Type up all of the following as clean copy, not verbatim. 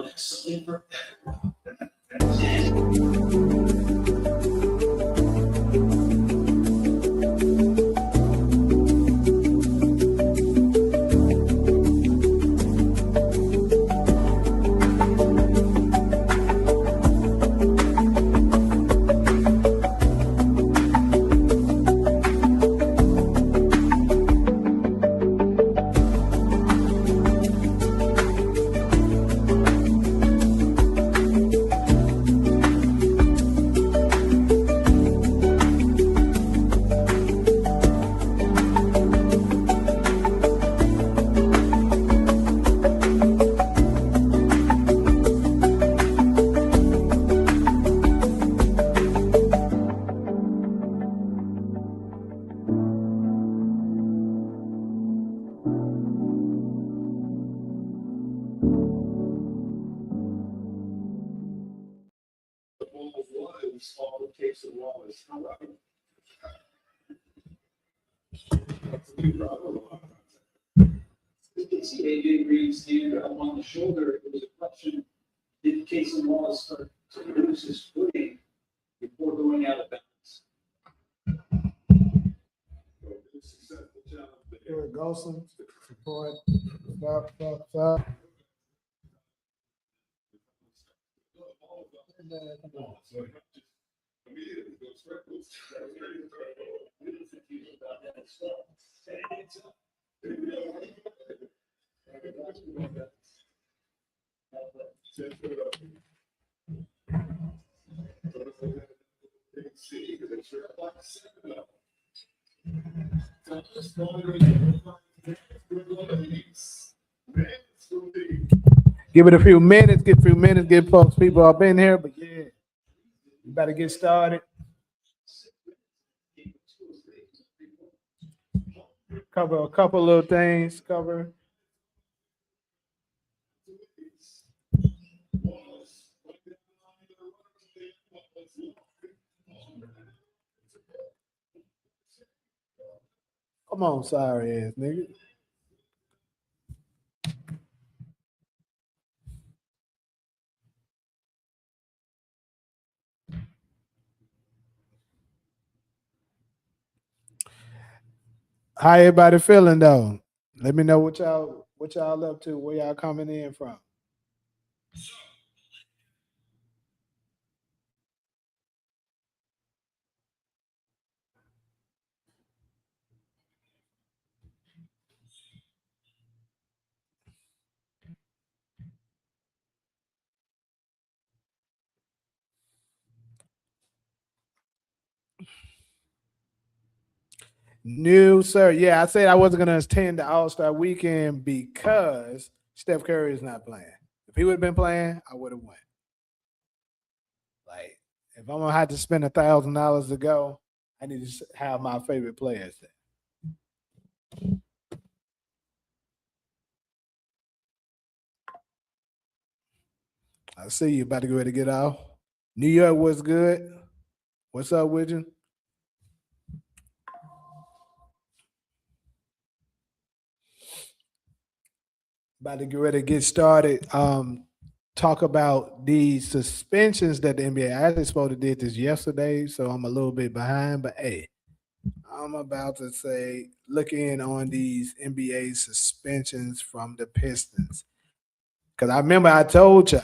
next something for all the case of Wallace. AJ Green's hand up on the shoulder. It was a question: did Casey Wallace start to lose his footing before going out of bounds? Here it goes. Support. Stop. Give it a few minutes, get folks, people up in here, but yeah, you better get started. Cover a couple little things, Come on, sorry ass nigga. How everybody feeling though? Let me know what y'all up to, where y'all coming in from. No, sir. Yeah, I said I wasn't going to attend the All-Star weekend because Steph Curry is not playing. If he would have been playing, I would have went. Like, if I'm going to have to spend $1,000 to go, I need to have my favorite players there. I see you about to go ready to get off. New York was good. What's up with you? About to get ready to get started. Talk about the suspensions that the NBA actually supposed to did this yesterday, so I'm a little bit behind. But hey, I'm about to say look in on these NBA suspensions from the Pistons, because I remember I told you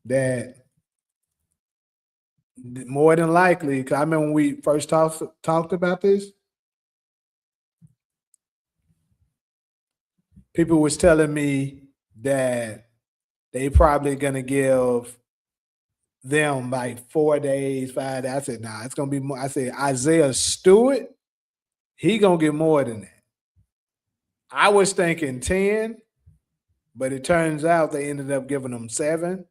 that more than likely, because I remember when we first talked about this, people was telling me that they probably gonna give them like 4 days, 5 days. I said, nah, it's gonna be more. I said Isaiah Stewart, he gonna get more than that. I was thinking 10, but it turns out they ended up giving them 7.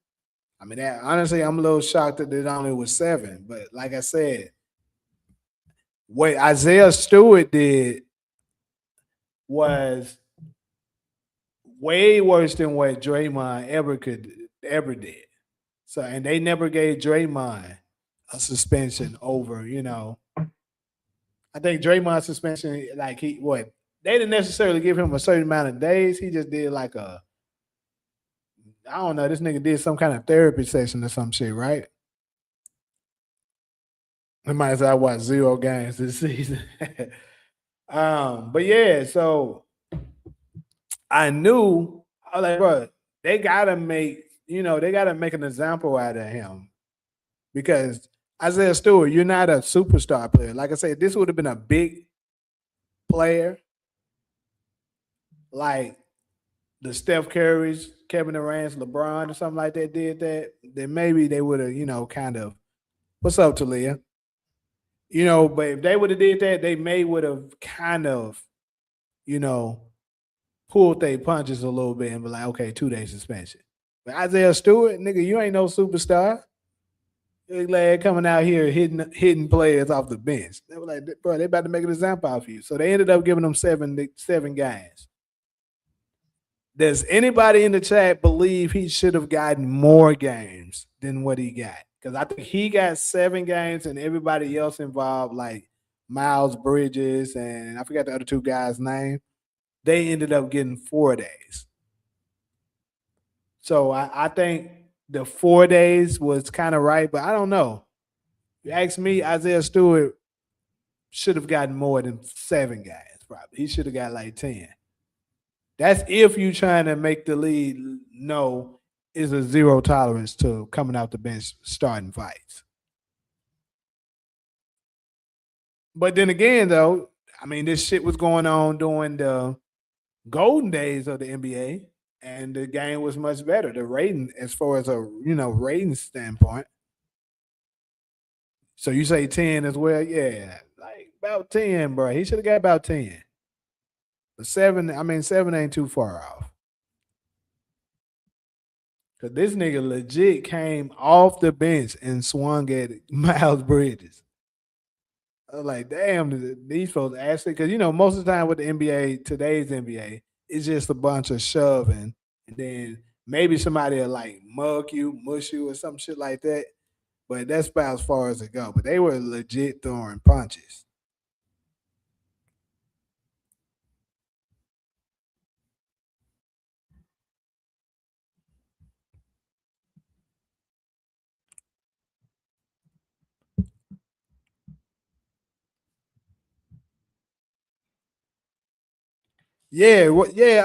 I mean, honestly, I'm a little shocked that it only was 7. But like I said, what Isaiah Stewart did was way worse than what Draymond ever did. So, and they never gave Draymond a suspension over, I think Draymond's suspension, like they didn't necessarily give him a certain amount of days. He just did like a, I don't know, this nigga did some kind of therapy session or some shit, right? He might as well watch 0 games this season. But yeah, so I knew I was like, bro, they gotta make, they gotta make an example out of him because Isaiah Stewart, you're not a superstar player. Like I said, this would have been a big player, like the Steph Curry's, Kevin Durant's, LeBron, or something like that did that. Then maybe they would have, kind of. What's up, Talia? But if they would have did that, they may would have kind of, you know, pulled their punches a little bit and be like, okay, 2 day suspension. But Isaiah Stewart, nigga, you ain't no superstar. Big lad coming out here hitting players off the bench. They were like, bro, they about to make an example out of you. So they ended up giving them seven games. Does anybody in the chat believe he should have gotten more games than what he got? Because I think he got 7 games and everybody else involved, like Miles Bridges and I forgot the other 2 guys' name, they ended up getting 4 days. So I think the 4 days was kind of right, but I don't know. You ask me, Isaiah Stewart should have gotten more than 7 games, probably. He should have got like 10. That's if you trying to make the league know is a zero tolerance to coming out the bench starting fights. But then again, though, I mean, this shit was going on during the golden days of the NBA, and the game was much better. The rating, as far as a rating standpoint. So you say 10 as well? Yeah, like about 10, bro. He should have got about 10. But 7 ain't too far off. Cause this nigga legit came off the bench and swung at Miles Bridges. I was like, damn, these folks actually, because most of the time with the NBA, today's NBA, it's just a bunch of shoving, and then maybe somebody will like mug you, mush you, or some shit like that. But that's about as far as it go. But they were legit throwing punches. Yeah,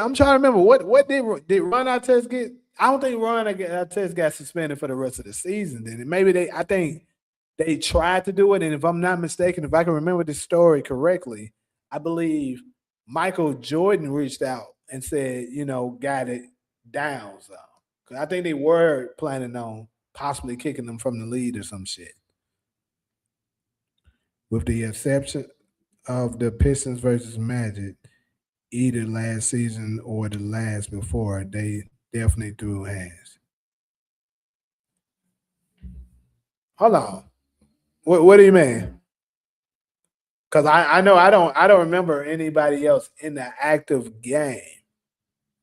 I'm trying to remember what did Ron Artest get? I don't think Ron Artest got suspended for the rest of the season. Then maybe I think they tried to do it, and if I'm not mistaken, if I can remember this story correctly, I believe Michael Jordan reached out and said, got it down. So, because I think they were planning on possibly kicking them from the lead or some shit. With the exception of the Pistons versus Magic, either last season or the last before, they definitely threw hands. Hold on. What do you mean? Because I know I don't remember anybody else in the active game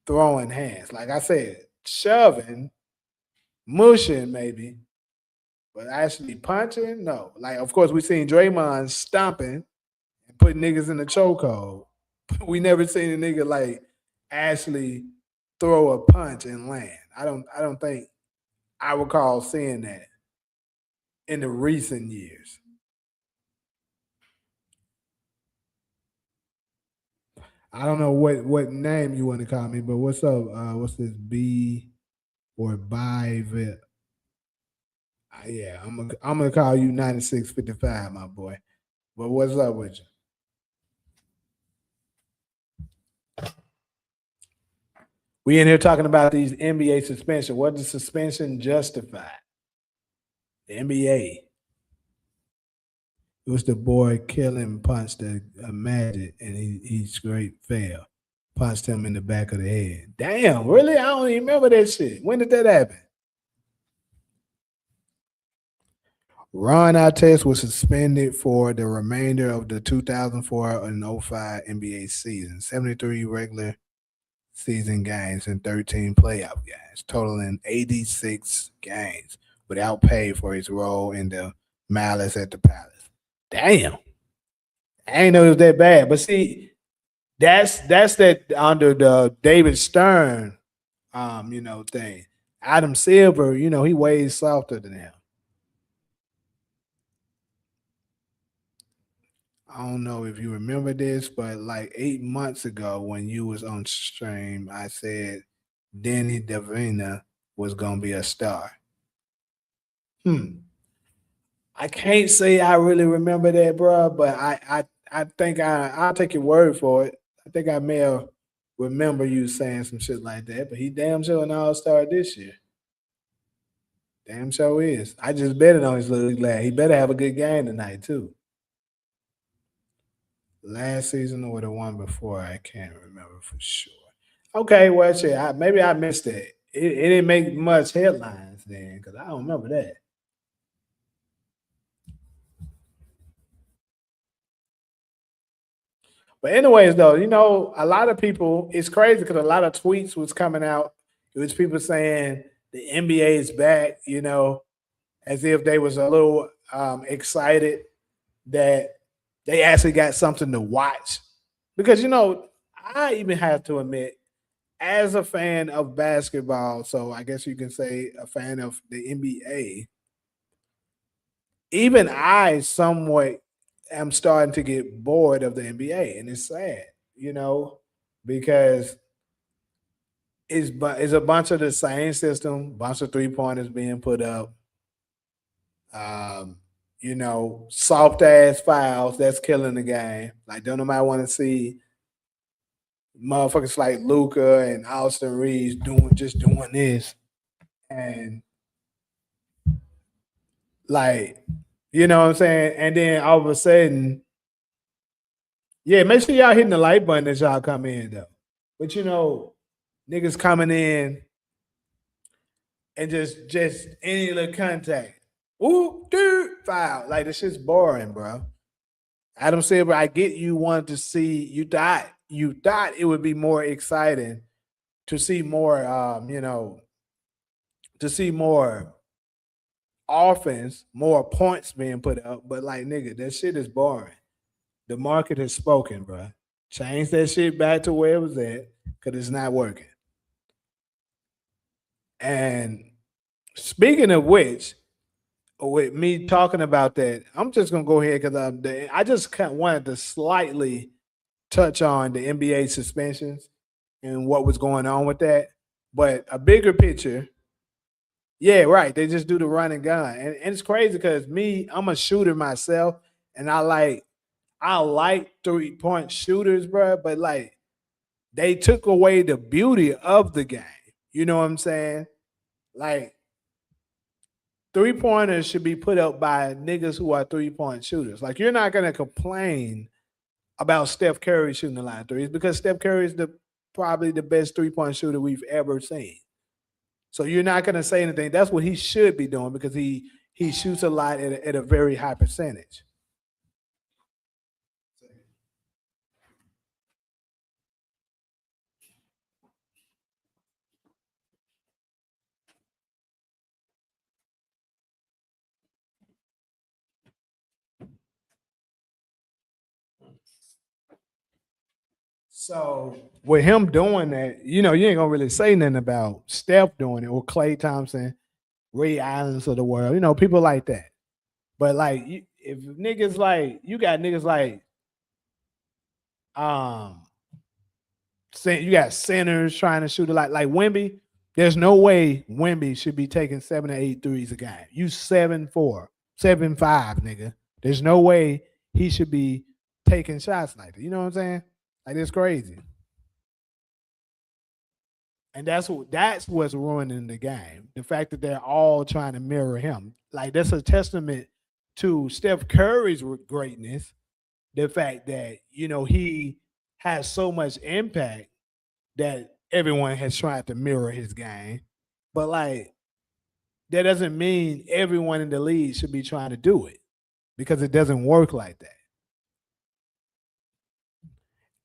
throwing hands. Like I said, shoving, mushing maybe, but actually punching, no. Like of course we seen Draymond stomping and putting niggas in the chokehold. We never seen a nigga like actually throw a punch and land. I don't think I recall seeing that in the recent years. I don't know what name you want to call me, but what's up? What's this B or by Vip? Yeah, I'm gonna call you 9655, my boy. But what's up with you? We in here talking about these NBA suspension. What does suspension justify? The NBA. It was the boy killing punched the Magic, and he straight fell. Punched him in the back of the head. Damn, really? I don't even remember that shit. When did that happen? Ron Artest was suspended for the remainder of the 2004 and 05 NBA season. 73 regular season games and 13 playoff games, totaling 86 games without pay for his role in the malice at the Palace. Damn. I ain't know it was that bad. But see, That's that under the David Stern thing. Adam Silver, he weighs softer than him. I don't know if you remember this, but like 8 months ago when you was on stream, I said Danny Davina was gonna be a star. Hmm. I can't say I really remember that, bro, but I think I'll take your word for it. I think I may have remember you saying some shit like that, but he damn sure an all-star this year. Damn sure is. I just bet it on his little lad. He better have a good game tonight too. Last season or the one before, I can't remember for sure. Okay, well, shit, maybe I missed that. It didn't make much headlines then because I don't remember that. But anyways, though, a lot of people, it's crazy because a lot of tweets was coming out. It was people saying the NBA is back, as if they was a little excited that they actually got something to watch. Because, I even have to admit, as a fan of basketball, so I guess you can say a fan of the NBA, even I somewhat am starting to get bored of the NBA, and it's sad, because it's a bunch of the same system, bunch of 3 pointers being put up, um, soft ass fouls that's killing the game. Like, don't nobody want to see motherfuckers like Luca and Austin Reeves doing this, and like, you know what I'm saying? And then all of a sudden, yeah, make sure y'all hitting the like button as y'all come in though. But niggas coming in and just any little contact. Ooh, dude, foul. Like this shit's boring, bro. Adam Silver, I get you wanted to see you thought it would be more exciting to see more to see more offense, more points being put up. But like nigga, that shit is boring. The market has spoken, bro. Change that shit back to where it was at because it's not working. And speaking of which, with me talking about that, I'm just gonna go ahead because I just kind of wanted to slightly touch on the NBA suspensions and what was going on with that. But a bigger picture, yeah, right. They just do the run and gun, and it's crazy because I'm a shooter myself, and I like 3 point shooters, bro. But like they took away the beauty of the game. You know what I'm saying? Like 3 pointers should be put up by niggas who are 3 point shooters. Like you're not gonna complain about Steph Curry shooting a lot of threes because Steph Curry is probably the best 3 point shooter we've ever seen. So you're not gonna say anything. That's what he should be doing because he shoots a lot at a very high percentage. So with him doing that, you ain't gonna really say nothing about Steph doing it or Clay Thompson, Ray Allen of the world, people like that. But like, if niggas like you got niggas like um, you got centers trying to shoot a lot like Wemby. There's no way Wemby should be taking 7 or 8 threes a game. You 7'4", 7'5", nigga. There's no way he should be taking shots like that. You know what I'm saying? Like it's crazy. And that's what's ruining the game. The fact that they're all trying to mirror him. Like that's a testament to Steph Curry's greatness. The fact that, he has so much impact that everyone has tried to mirror his game. But like that doesn't mean everyone in the league should be trying to do it because it doesn't work like that.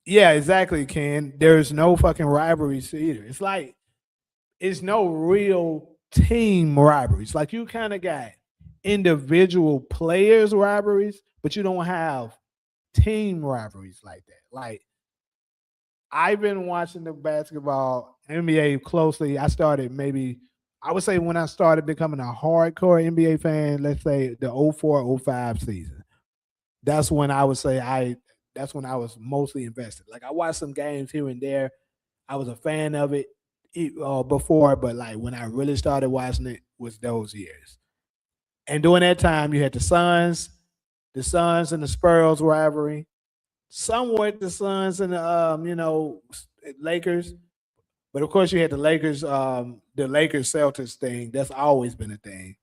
Yeah, exactly, Ken. There's no fucking rivalries either. It's like it's no real team rivalries. Like you kind of got individual players rivalries, but you don't have team rivalries like that. Like I've been watching the basketball NBA closely. I started I would say when I started becoming a hardcore NBA fan, let's say the 04-05 season. That's when I would say that's when I was mostly invested. Like I watched some games here and there. I was a fan of it before, but like when I really started watching it was those years. And during that time, you had the Suns and the Spurs rivalry, somewhat the Suns and the Lakers. But of course, you had the Lakers Celtics thing. That's always been a thing.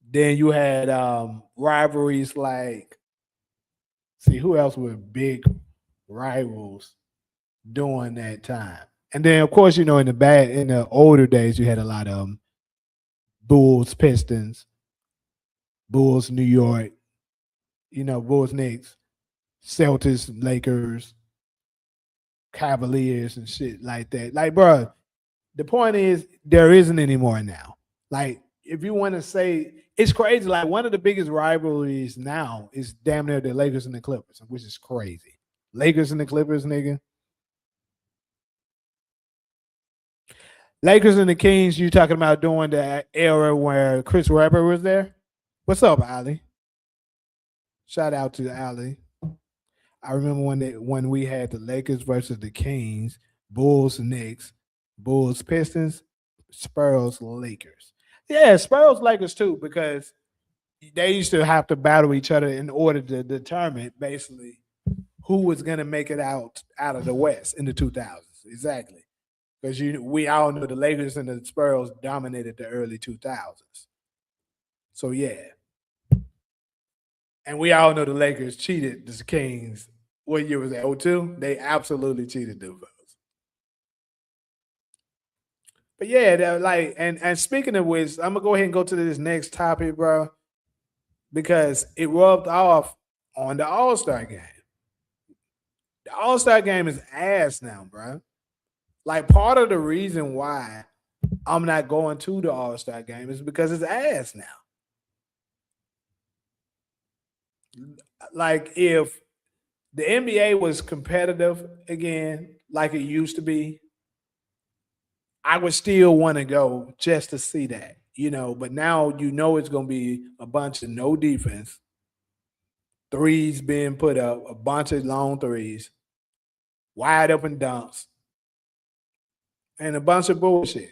Then you had rivalries like, see who else were big rivals during that time. And then, of course, in the older days, you had a lot of Bulls, Pistons, Bulls, New York, Bulls, Knicks, Celtics, Lakers, Cavaliers, and shit like that. Like, bro, the point is there isn't anymore now. Like, if you want to say it's crazy, like one of the biggest rivalries now is damn near the Lakers and the Clippers, which is crazy. Lakers and the Clippers, nigga. Lakers and the Kings, you talking about during the era where Chris Webber was there? What's up, Ali? Shout out to Ali. I remember when we had the Lakers versus the Kings, Bulls, Knicks, Bulls, Pistons, Spurs, Lakers. Yeah, Spurs, Lakers too, because they used to have to battle each other in order to determine basically who was going to make it out of the West in the 2000s. Exactly. Because we all know the Lakers and the Spurs dominated the early 2000s. So yeah, and we all know the Lakers cheated the Kings. What year was that? 02? They absolutely cheated them folks. But yeah, like, and speaking of which, I'm gonna go ahead and go to this next topic, bro, because it rubbed off on the All-Star game. The All-Star game is ass now, bro. Like part of the reason why I'm not going to the All-Star game is because it's ass now. Like if the NBA was competitive again, like it used to be, I would still want to go just to see that, But now it's going to be a bunch of no defense, threes being put up, a bunch of long threes, wide open dunks, and a bunch of bullshit.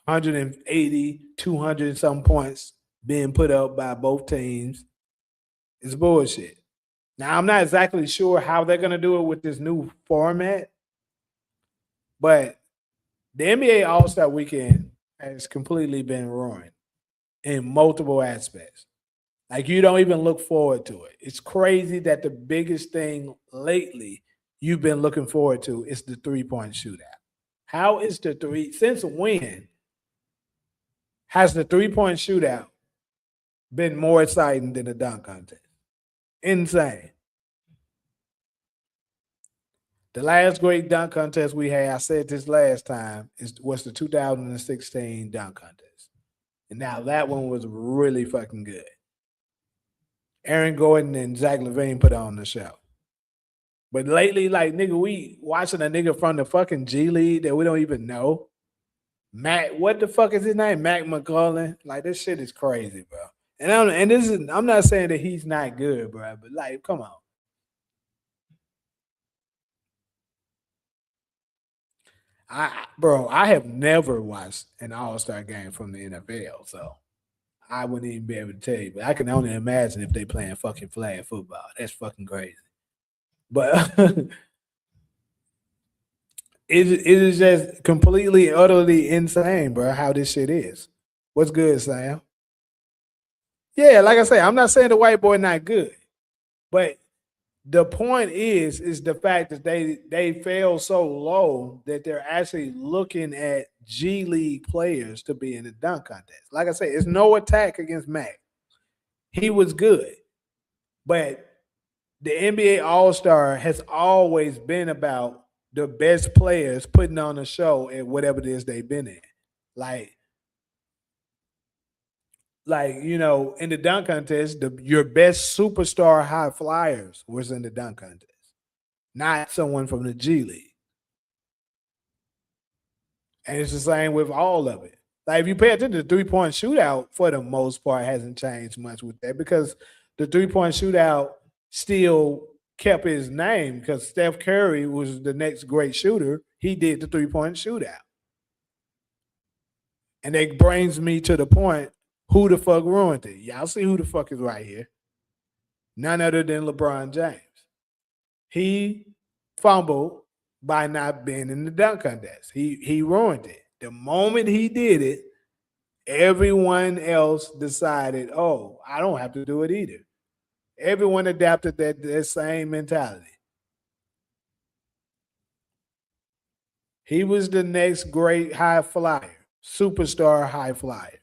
180, 200 some points being put up by both teams. It's bullshit. Now, I'm not exactly sure how they're going to do it with this new format, but the NBA All-Star Weekend has completely been ruined in multiple aspects. Like you don't even look forward to it. It's crazy that the biggest thing lately you've been looking forward to is the three-point shootout. How is since when has the three-point shootout been more exciting than the dunk contest? Insane. The last great dunk contest we had, I said this last time, was the 2016 dunk contest. And now that one was really fucking good. Aaron Gordon and Zach LaVine put on the show. But lately, like, nigga, we watching a nigga from the fucking G League that we don't even know. Matt, what the fuck is his name? Mac McCullen. Like, this shit is crazy, bro. I'm not saying that he's not good, bro, but like, come on. I have never watched an All-Star game from the NFL, so I wouldn't even be able to tell you. But I can only imagine if they playing fucking flag football. That's fucking crazy. But it is just completely, utterly insane, bro, how this shit is. What's good, Sam? Yeah, like I say, I'm not saying the white boy not good, but the point is the fact that they fell so low that they're actually looking at G League players to be in the dunk contest. Like I say, it's no attack against Mac. He was good, but the NBA All-Star has always been about the best players putting on a show at whatever it is they've been in. In the dunk contest, your best superstar high flyers was in the dunk contest, not someone from the G League. And it's the same with all of it. Like if you pay attention, the 3-point shootout for the most part hasn't changed much with that because the 3-point shootout still kept his name because Steph Curry was the next great shooter. He did the 3-point shootout. And that brings me to the point, who the fuck ruined it? Y'all see who the fuck is right here. None other than LeBron James. He fumbled by not being in the dunk contest. He ruined it. The moment he did it, everyone else decided, oh, I don't have to do it either. Everyone adapted that same mentality. He was the next great high flyer, superstar high flyer.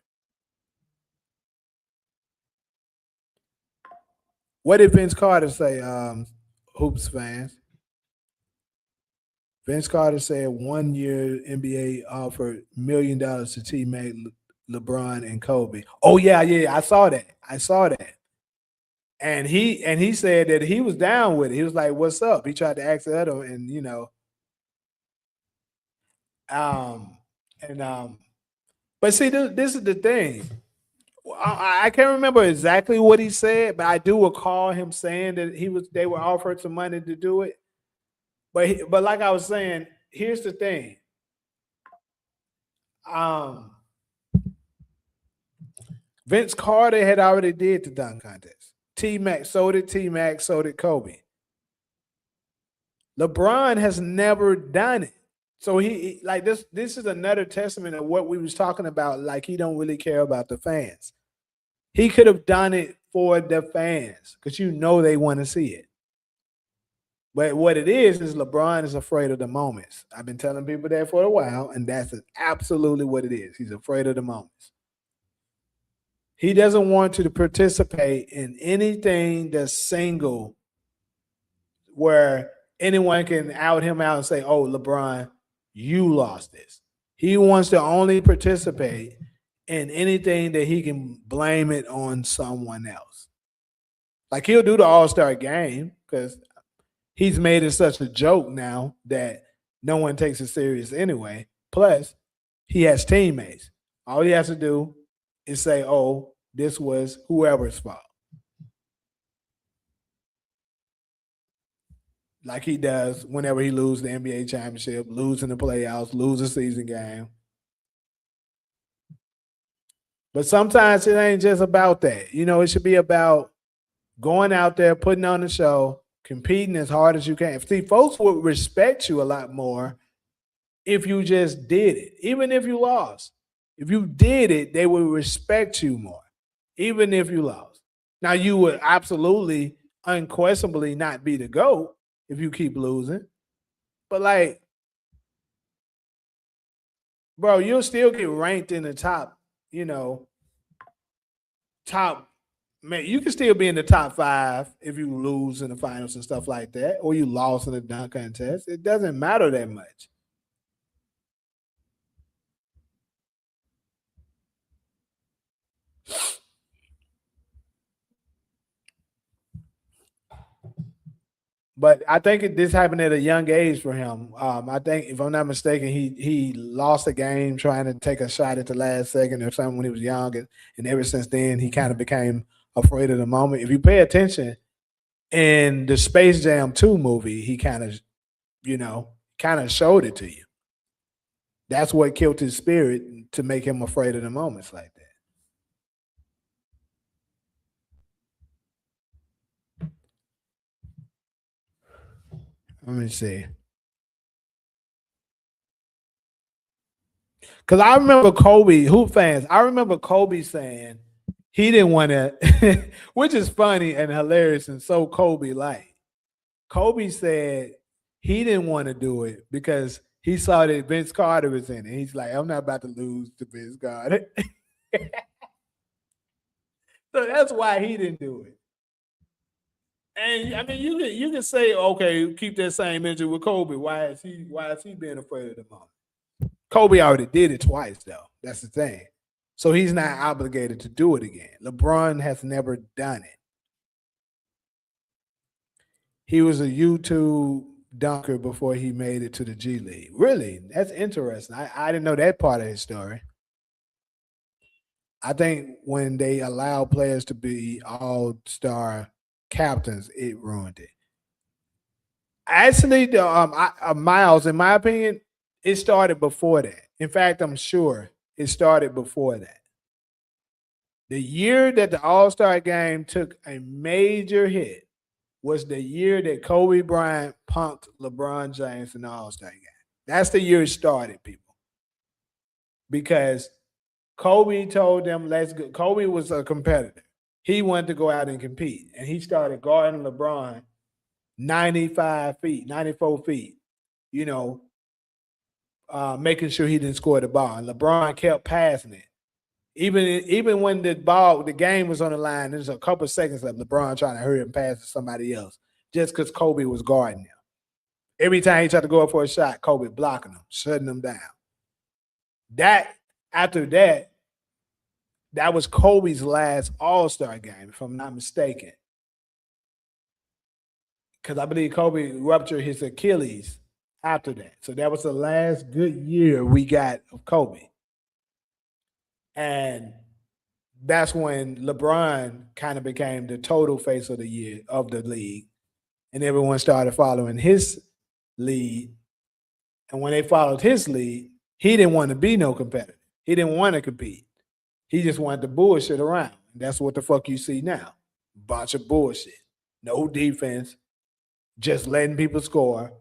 What did Vince Carter say, Hoops fans? Vince Carter said 1 year NBA offered $1 million to teammate LeBron and Kobe. Oh yeah, I saw that. And he said that he was down with it. He was like, "What's up?" He tried to ask the other, and but see, this is the thing. I can't remember exactly what he said, but I do recall him saying that they were offered some money to do it. But like I was saying, here's the thing. Vince Carter had already did the dunk contest. T-Mac, so did Kobe. LeBron has never done it. So he like this is another testament of what we was talking about. Like he don't really care about the fans. He could have done it for the fans because they want to see it. But what it is LeBron is afraid of the moments. I've been telling people that for a while, and that's absolutely what it is. He's afraid of the moments. He doesn't want to participate in anything that's single where anyone can out him out and say, oh, LeBron, you lost this. He wants to only participate in anything that he can blame it on someone else. Like he'll do the All-Star game because he's made it such a joke now that no one takes it serious anyway. Plus, he has teammates. All he has to do is say, oh, this was whoever's fault. Like he does whenever he loses the NBA championship, losing the playoffs, lose a season game. But sometimes it ain't just about that. It should be about going out there, putting on the show, competing as hard as you can. See, folks would respect you a lot more if you just did it, even if you lost. If you did it, they would respect you more, even if you lost. Now, you would absolutely, unquestionably not be the GOAT if you keep losing. But like, bro, you'll still get ranked in the top, man, you can still be in the top 5 if you lose in the finals and stuff like that, or you lost in the dunk contest. It doesn't matter that much. But I think this happened at a young age for him. I think, if I'm not mistaken, he lost a game trying to take a shot at the last second or something when he was young, and ever since then he kind of became afraid of the moment. If you pay attention in the Space Jam 2 movie, he kind of showed it to you. That's what killed his spirit to make him afraid of the moments like that. Let me see. Because I remember Kobe, Hoop fans, I remember Kobe saying he didn't want to, which is funny and hilarious and so Kobe-like. Kobe said he didn't want to do it because he saw that Vince Carter was in it. He's like, I'm not about to lose to Vince Carter. So that's why he didn't do it. And I mean, you can say, okay, keep that same energy with Kobe. Why is he being afraid of the moment? Kobe already did it twice, though. That's the thing. So he's not obligated to do it again. LeBron has never done it. He was a YouTube dunker before he made it to the G League. Really? That's interesting. I didn't know that part of his story. I think when they allow players to be all-star captains, it ruined it. Actually, Miles, in my opinion, it started before that. In fact, I'm sure it started before that. The year that the All Star game took a major hit was the year that Kobe Bryant punked LeBron James in the All Star game. That's the year it started, people. Because Kobe told them, let's go. Kobe was a competitor. He wanted to go out and compete. And he started guarding LeBron 95 feet, 94 feet, you know, making sure he didn't score the ball. And LeBron kept passing it. Even when the game was on the line, there's a couple of seconds left. LeBron trying to hurry and pass to somebody else just because Kobe was guarding him. Every time he tried to go up for a shot, Kobe blocking him, shutting him down. After that, that was Kobe's last All-Star game, if I'm not mistaken. Because I believe Kobe ruptured his Achilles after that. So that was the last good year we got of Kobe. And that's when LeBron kind of became the total face of the year of the league. And everyone started following his lead. And when they followed his lead, he didn't want to be no competitor. He didn't want to compete. He just wanted to bullshit around. And that's what the fuck you see now. Bunch of bullshit. No defense. Just letting people score.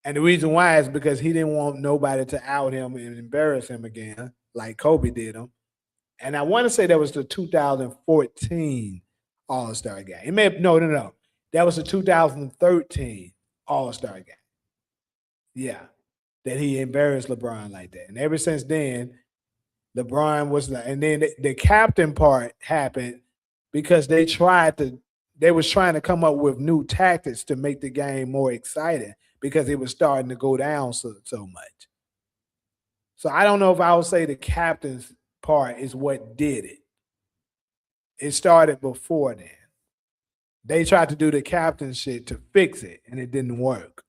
And the reason why is because he didn't want nobody to out him and embarrass him again, like Kobe did him. And I want to say that was the 2014 All-Star game. It may have, no. That was the 2013 All-Star game. Yeah. That he embarrassed LeBron like that. And ever since then, LeBron was like, and then the captain part happened because they was trying to come up with new tactics to make the game more exciting because it was starting to go down so much. So I don't know if I would say the captain's part is what did it. It started before then. They tried to do the captain shit to fix it, and it didn't work.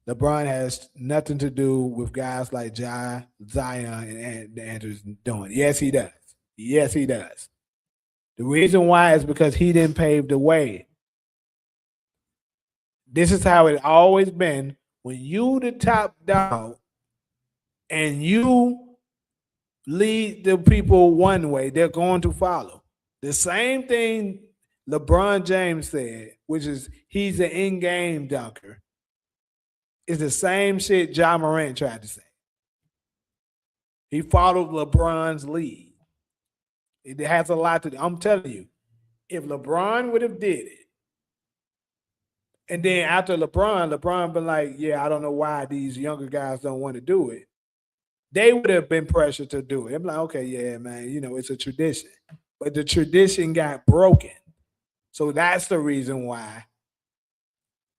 LeBron has nothing to do with guys like Zion and Andrews doing it. Yes, he does. Yes, he does. The reason why is because he didn't pave the way. This is how it always been. When you the top dog and you lead the people one way, they're going to follow. The same thing LeBron James said, which is he's an in-game dunker, is the same shit Ja Morant tried to say. He followed LeBron's lead. It has a lot to do. I'm telling you, if LeBron would have did it, and then after LeBron been like, yeah, I don't know why these younger guys don't want to do it. They would have been pressured to do it. I'm like, okay, yeah, man, it's a tradition. But the tradition got broken. So that's the reason why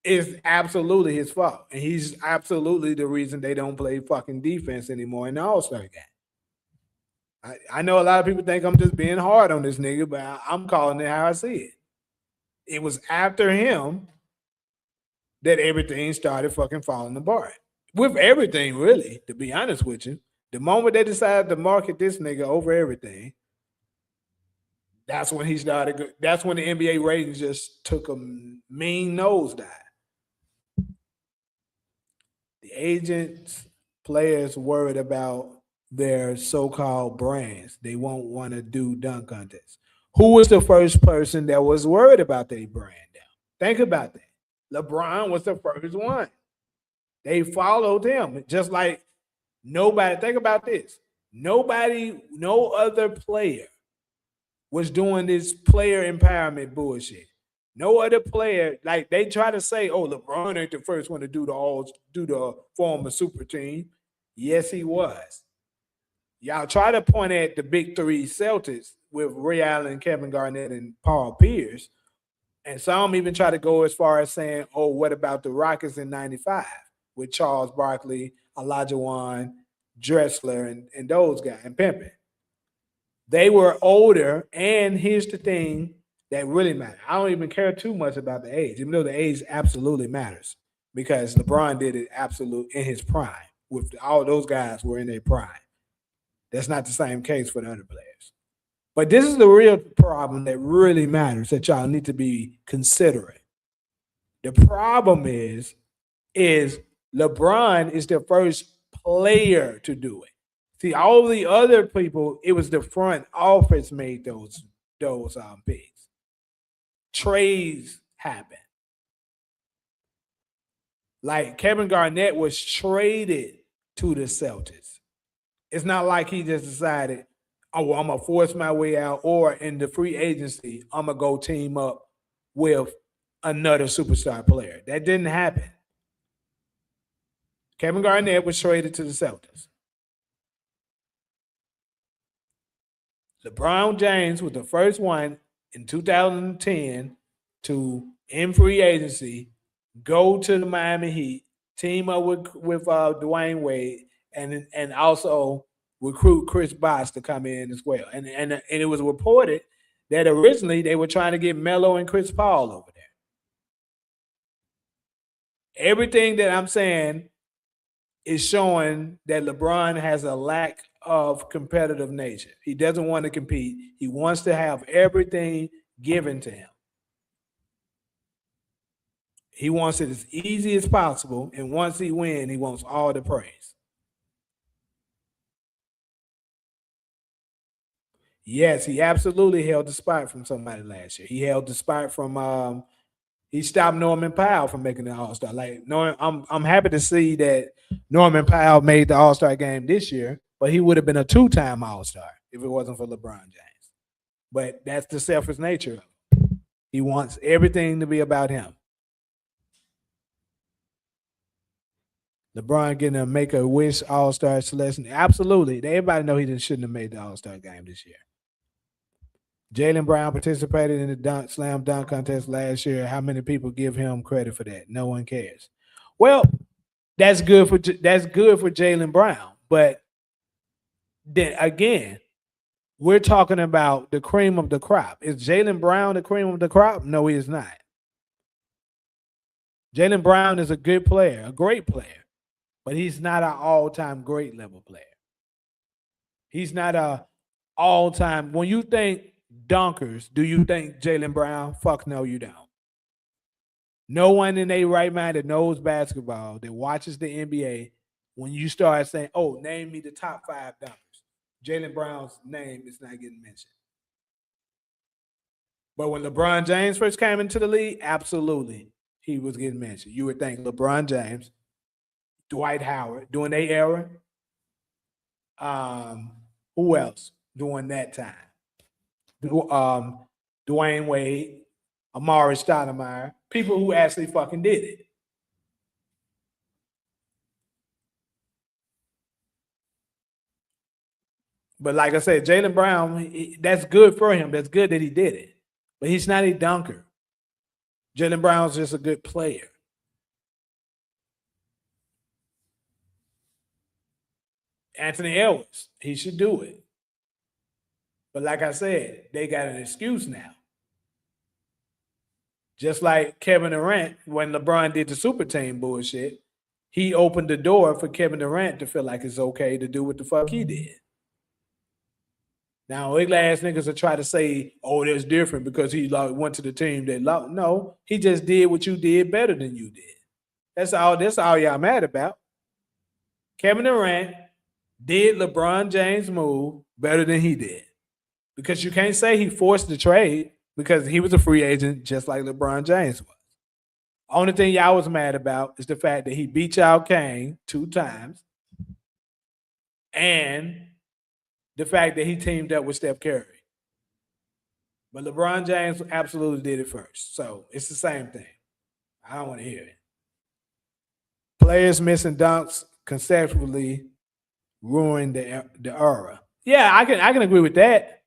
it's absolutely his fault. And he's absolutely the reason they don't play fucking defense anymore in the All-Star game. I know a lot of people think I'm just being hard on this nigga, but I'm calling it how I see it. It was after him that everything started fucking falling apart. With everything, really, to be honest with you. The moment they decided to market this nigga over everything, that's when he started. That's when the NBA ratings just took a mean nosedive. The agents, players worried about their so-called brands. They won't want to do dunk contests. Who was the first person that was worried about their brand? Think about that. LeBron was the first one. They followed him. Just like nobody, think about this. No other player was doing this player empowerment bullshit. No other player, like they try to say, oh, LeBron ain't the first one to do the form a super team. Yes, he was. Y'all try to point at the big three Celtics with Ray Allen, Kevin Garnett, and Paul Pierce. And some even try to go as far as saying, oh, what about the Rockets in 95 with Charles Barkley, Olajuwon, Drexler, and those guys, and Pimpin. They were older, and here's the thing, that really matter. I don't even care too much about the age, even though the age absolutely matters because LeBron did it absolute in his prime. With all those guys were in their prime. That's not the same case for the other players. But this is the real problem that really matters that y'all need to be considering. The problem is LeBron is the first player to do it. See, all the other people, it was the front office made those picks. Trades happen. Like Kevin Garnett was traded to the Celtics. It's not like he just decided, oh, well, I'm gonna force my way out, or in the free agency, I'm gonna go team up with another superstar player. That didn't happen. Kevin Garnett was traded to the Celtics. LeBron James was the first one in 2010 to, in free agency, go to the Miami Heat, team up with Dwayne Wade, and also recruit Chris Bosh to come in as well. And it was reported that originally they were trying to get Melo and Chris Paul over there. Everything that I'm saying is showing that LeBron has a lack of competitive nature. He doesn't want to compete. He wants to have everything given to him. He wants it as easy as possible, and once he wins, he wants all the praise. Yes, he absolutely held the spot from somebody last year. He held the spot from he stopped Norman Powell from making the All-Star. Like I'm happy to see that Norman Powell made the All-Star game this year, but he would have been a two-time All-Star if it wasn't for LeBron James. But that's the selfish nature of him. He wants everything to be about him. LeBron getting a Make-A-Wish All-Star selection. Absolutely. Everybody know he shouldn't have made the All-Star game this year. Jaylen Brown participated in the slam dunk contest last year. How many people give him credit for that? No one cares. Well, that's good for Jaylen Brown. But then again, we're talking about the cream of the crop. Is Jaylen Brown the cream of the crop? No, he is not. Jaylen Brown is a good player, a great player, but he's not an all-time great level player. He's not a all-time. When you think dunkers, do you think Jaylen Brown? Fuck no, you don't. No one in their right mind that knows basketball, that watches the NBA, when you start saying, oh, name me the top 5 dunkers, Jaylen Brown's name is not getting mentioned. But when LeBron James first came into the league, absolutely, he was getting mentioned. You would think LeBron James, Dwight Howard, during their era. Who else during that time? Dwayne Wade, Amari Stoudemire, people who actually fucking did it. But like I said, Jaylen Brown, that's good for him. That's good that he did it. But he's not a dunker. Jaylen Brown's just a good player. Anthony Edwards, he should do it. But like I said, they got an excuse now. Just like Kevin Durant, when LeBron did the super team bullshit, he opened the door for Kevin Durant to feel like it's okay to do what the fuck he did. Now, ugly ass niggas will try to say, oh, that's different because he went to the team that lost. No, he just did what you did better than you did. That's all y'all mad about. Kevin Durant did LeBron James' move better than he did. Because you can't say he forced the trade because he was a free agent just like LeBron James was. Only thing y'all was mad about is the fact that he beat y'all Kane 2 times and the fact that he teamed up with Steph Curry. But LeBron James absolutely did it first. So it's the same thing. I don't want to hear it. Players missing dunks consecutively ruined the era. Yeah, I can agree with that.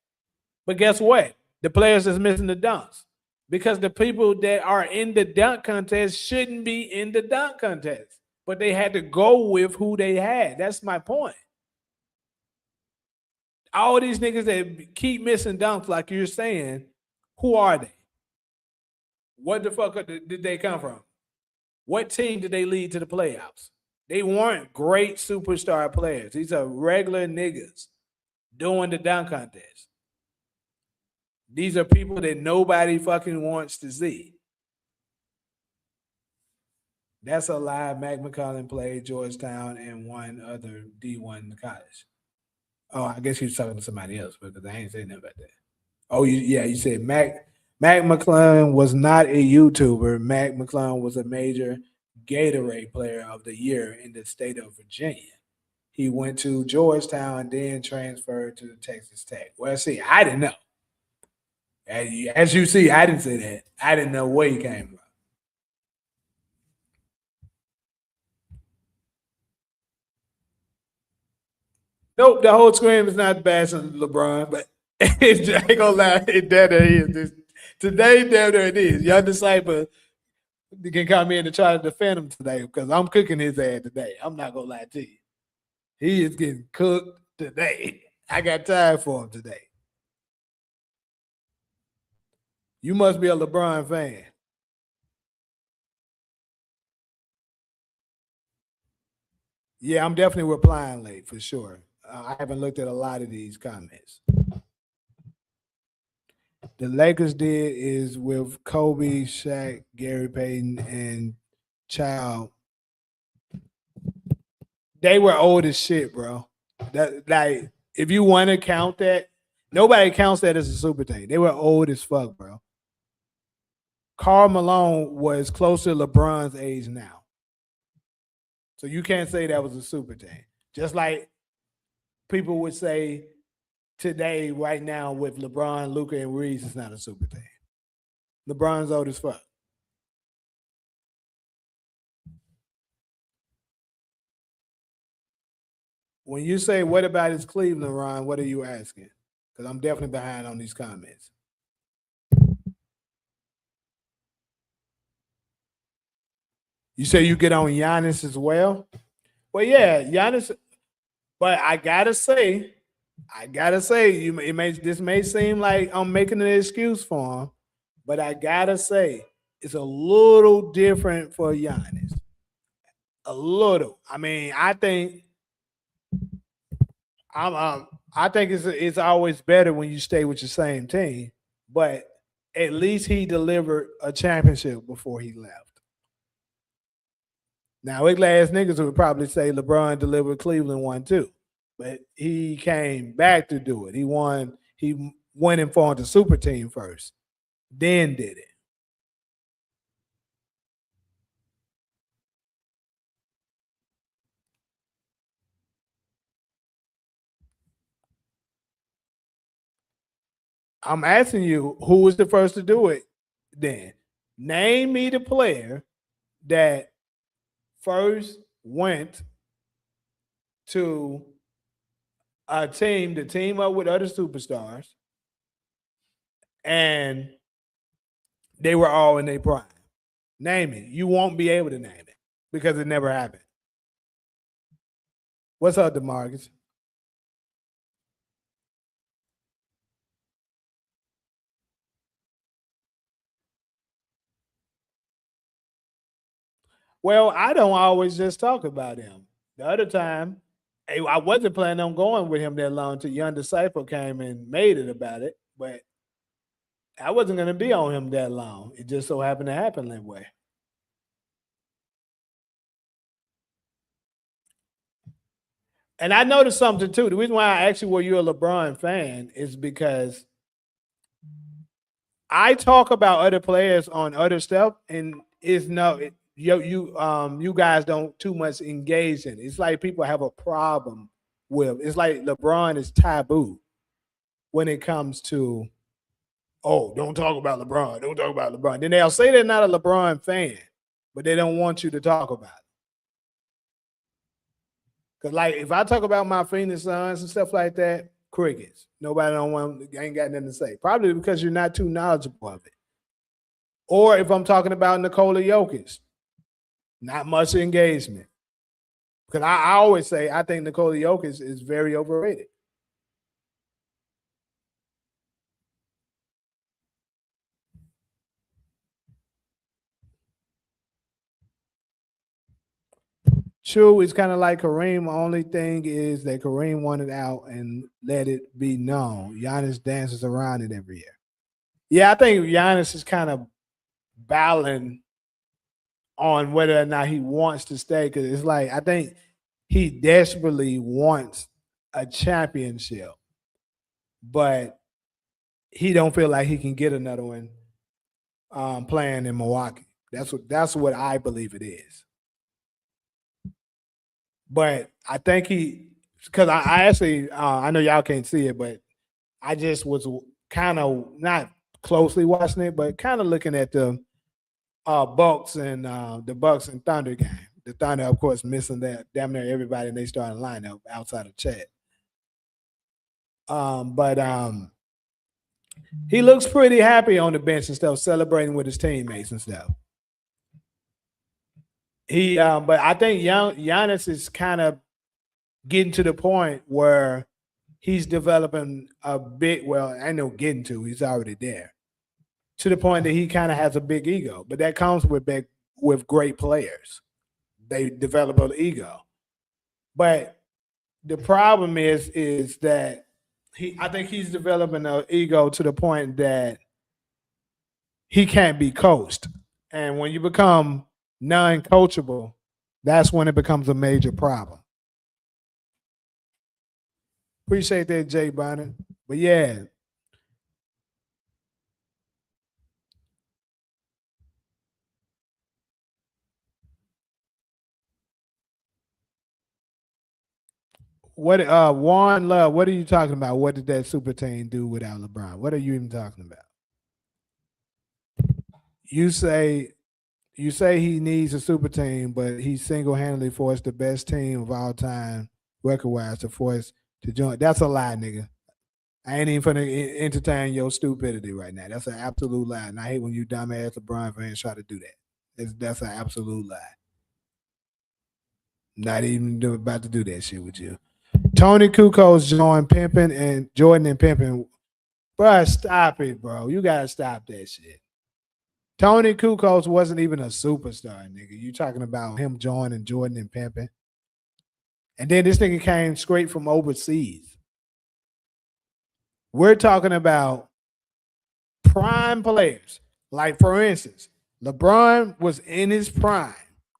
But guess what? The players that's missing the dunks. Because the people that are in the dunk contest shouldn't be in the dunk contest. But they had to go with who they had. That's my point. All these niggas that keep missing dunks, like you're saying, who are they? What the fuck did they come from? What team did they lead to the playoffs? They weren't great superstar players. These are regular niggas doing the dunk contest. These are people that nobody fucking wants to see. That's a lie. Mac McCollum played Georgetown and one other D1 college. Oh, I guess he was talking to somebody else because I ain't saying nothing about that. Oh, you said Mac McClung was not a YouTuber. Mac McClung was a major Gatorade player of the year in the state of Virginia. He went to Georgetown and then transferred to Texas Tech. Well, see, I didn't know. As you see, I didn't say that. I didn't know where he came from. Nope, the whole screen is not bashing LeBron, but it's, I ain't gonna lie, there it is. Today, there it is. Young disciple can come in and try to defend him today because I'm cooking his ass today. I'm not gonna lie to you. He is getting cooked today. I got time for him today. You must be a LeBron fan. Yeah, I'm definitely replying late for sure. I haven't looked at a lot of these comments. The Lakers did is with Kobe, Shaq, Gary Payton, and Child. They were old as shit, bro. That like if you want to count that, nobody counts that as a super team. They were old as fuck, bro. Karl Malone was closer to LeBron's age now. So you can't say that was a super team. Just like people would say today, right now, with LeBron, Luka, and Reeves, it's not a super team. LeBron's old as fuck. When you say, what about his Cleveland, Ron, what are you asking? Because I'm definitely behind on these comments. You say you get on Giannis as well? Well, yeah, Giannis. But I gotta say, this may seem like I'm making an excuse for him, but I gotta say, it's a little different for Giannis. A little. I mean, I think it's always better when you stay with your same team, but at least he delivered a championship before he left. Now, ugly ass niggas would probably say LeBron delivered Cleveland one too, but he came back to do it. He won. He went and formed a super team first, then did it. I'm asking you, who was the first to do it? Then name me the player that first went to a team to team up with other superstars, and they were all in their prime. Name it. You won't be able to name it because it never happened. What's up, DeMarcus? Well, I don't always just talk about him. The other time, I wasn't planning on going with him that long until Young Disciple came and made it about it, but I wasn't going to be on him that long. It just so happened to happen that way. And I noticed something too. The reason why I asked you were you a LeBron fan is because I talk about other players on other stuff, and it's you guys don't too much engage in it. It's like people have a problem with. It's like LeBron is taboo when it comes to don't talk about LeBron, don't talk about LeBron. Then they'll say they're not a LeBron fan, but they don't want you to talk about it. Cause like if I talk about my Phoenix Suns and stuff like that, crickets. Nobody don't want ain't got nothing to say. Probably because you're not too knowledgeable of it. Or if I'm talking about Nikola Jokic, not much engagement. Because I always say I think Nikola Jokic is very overrated. True, it's kind of like Kareem. Only thing is that Kareem wanted out and let it be known. Giannis dances around it every year. Yeah, I think Giannis is kind of battling on whether or not he wants to stay because it's like I think he desperately wants a championship, but he don't feel like he can get another one playing in Milwaukee. That's what I believe it is. But I think because I actually I know y'all can't see it, but I just was kind of not closely watching it, but kind of looking at the Bucks and Thunder game. The Thunder, of course, missing that damn near everybody in their starting lineup outside of Chet. But he looks pretty happy on the bench and stuff, celebrating with his teammates and stuff. But I think Giannis is kind of getting to the point where he's developing a bit. Well, I know getting to. He's already there to the point that he kind of has a big ego. But that comes with great players. They develop an ego. But the problem is that I think he's developing an ego to the point that he can't be coached. And when you become non-coachable, that's when it becomes a major problem. Appreciate that, Jay Bonnet. But yeah. What Juan Love, what are you talking about? What did that super team do without LeBron? What are you even talking about? You say he needs a super team, but he single-handedly forced the best team of all time, record-wise, to force to join. That's a lie, nigga. I ain't even finna entertain your stupidity right now. That's an absolute lie. And I hate when you dumbass LeBron fans try to do that. That's an absolute lie. Not even about to do that shit with you. Tony Kukoc joined pimping and Jordan and pimping. Bro, stop it, bro. You gotta stop that shit. Tony Kukoc wasn't even a superstar, nigga. You talking about him joining Jordan and pimping. And then this nigga came straight from overseas. We're talking about prime players. Like, for instance, LeBron was in his prime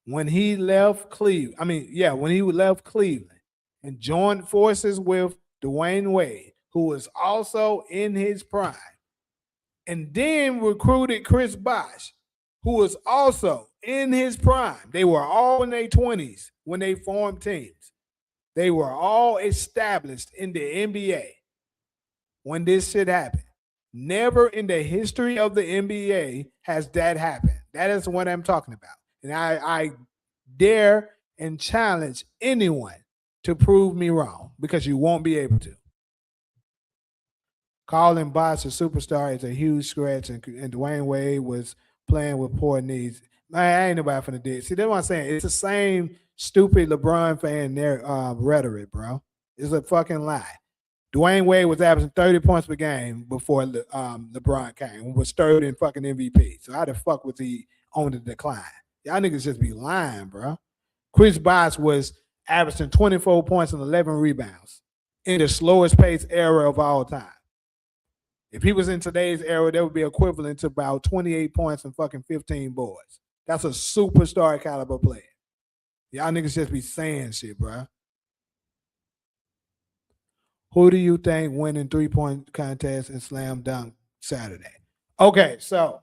when he left Cleveland. When he left Cleveland and joined forces with Dwayne Wade, who was also in his prime. And then recruited Chris Bosh, who was also in his prime. They were all in their 20s when they formed teams. They were all established in the NBA when this shit happened. Never in the history of the NBA has that happened. That is what I'm talking about. And I dare and challenge anyone to prove me wrong because you won't be able to. Calling Bosh a superstar is a huge scratch, and Dwayne Wade was playing with poor knees. Man, I ain't nobody finna do it. See, that's what I'm saying. It's the same stupid LeBron fan rhetoric, bro. It's a fucking lie. Dwayne Wade was averaging 30 points per game before LeBron came. Was third in fucking MVP. So how the fuck was he on the decline? Y'all niggas just be lying, bro. Chris Bosh was averaging 24 points and 11 rebounds in the slowest pace era of all time. If he was in today's era, that would be equivalent to about 28 points and fucking 15 boards. That's a superstar caliber player. Y'all niggas just be saying shit, bro. Who do you think winning 3-point contest and slam dunk Saturday? Okay, so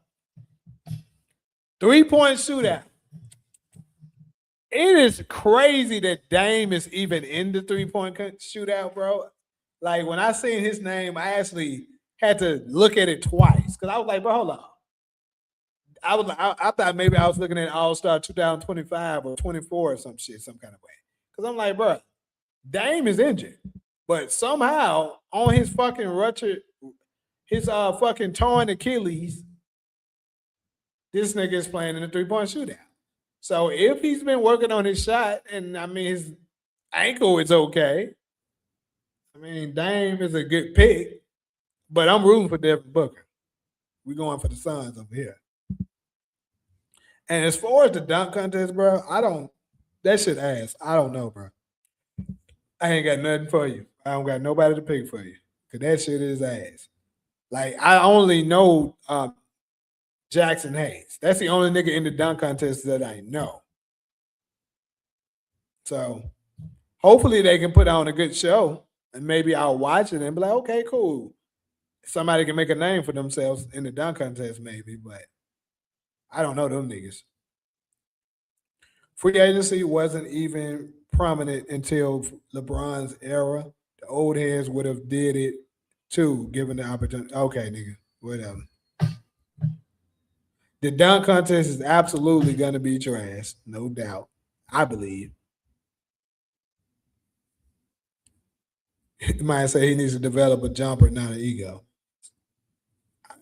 3-point shootout. It is crazy that Dame is even in the 3-point shootout, bro. Like, when I seen his name, I actually had to look at it twice because I was like, bro, hold on. I thought maybe I was looking at All-Star 2025 or 24 or some shit, some kind of way. Because I'm like, bro, Dame is injured. But somehow on his fucking fucking torn Achilles, this nigga is playing in a 3-point shootout. So if he's been working on his shot, and his ankle is okay, Dame is a good pick, but I'm rooting for Devin Booker. We're going for the Suns over here. And as far as the dunk contest, bro, I don't That shit ass. I don't know, bro. I ain't got nothing for you. I don't got nobody to pick for you. Cause that shit is ass. Like I only know Jackson Hayes. That's the only nigga in the dunk contest that I know. So hopefully they can put on a good show and maybe I'll watch it and be like, okay, cool. Somebody can make a name for themselves in the dunk contest, maybe, but I don't know them niggas. Free agency wasn't even prominent until LeBron's era. The old heads would have did it too, given the opportunity. Okay, nigga, whatever. The dunk contest is absolutely gonna be trash, no doubt. I believe. You might say he needs to develop a jumper, not an ego.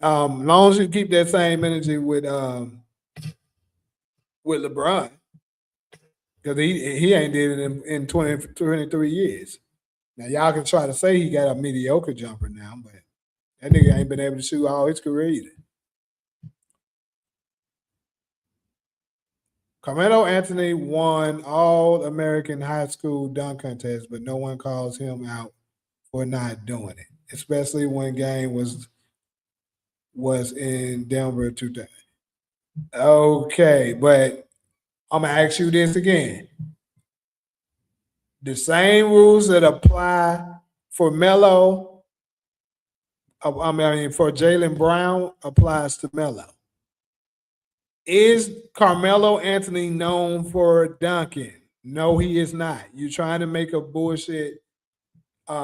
Long as you keep that same energy with LeBron, because he ain't did it in 20, 23 years. Now y'all can try to say he got a mediocre jumper now, but that nigga ain't been able to shoot all his career either. Carmelo Anthony won all American high school dunk contest, but no one calls him out for not doing it, especially when game was in Denver 2000. Okay, but I'm gonna ask you this again. The same rules that apply for Melo, I mean for Jalen Brown, applies to Melo. Is Carmelo Anthony known for dunking? No, he is not. You're trying to make a bullshit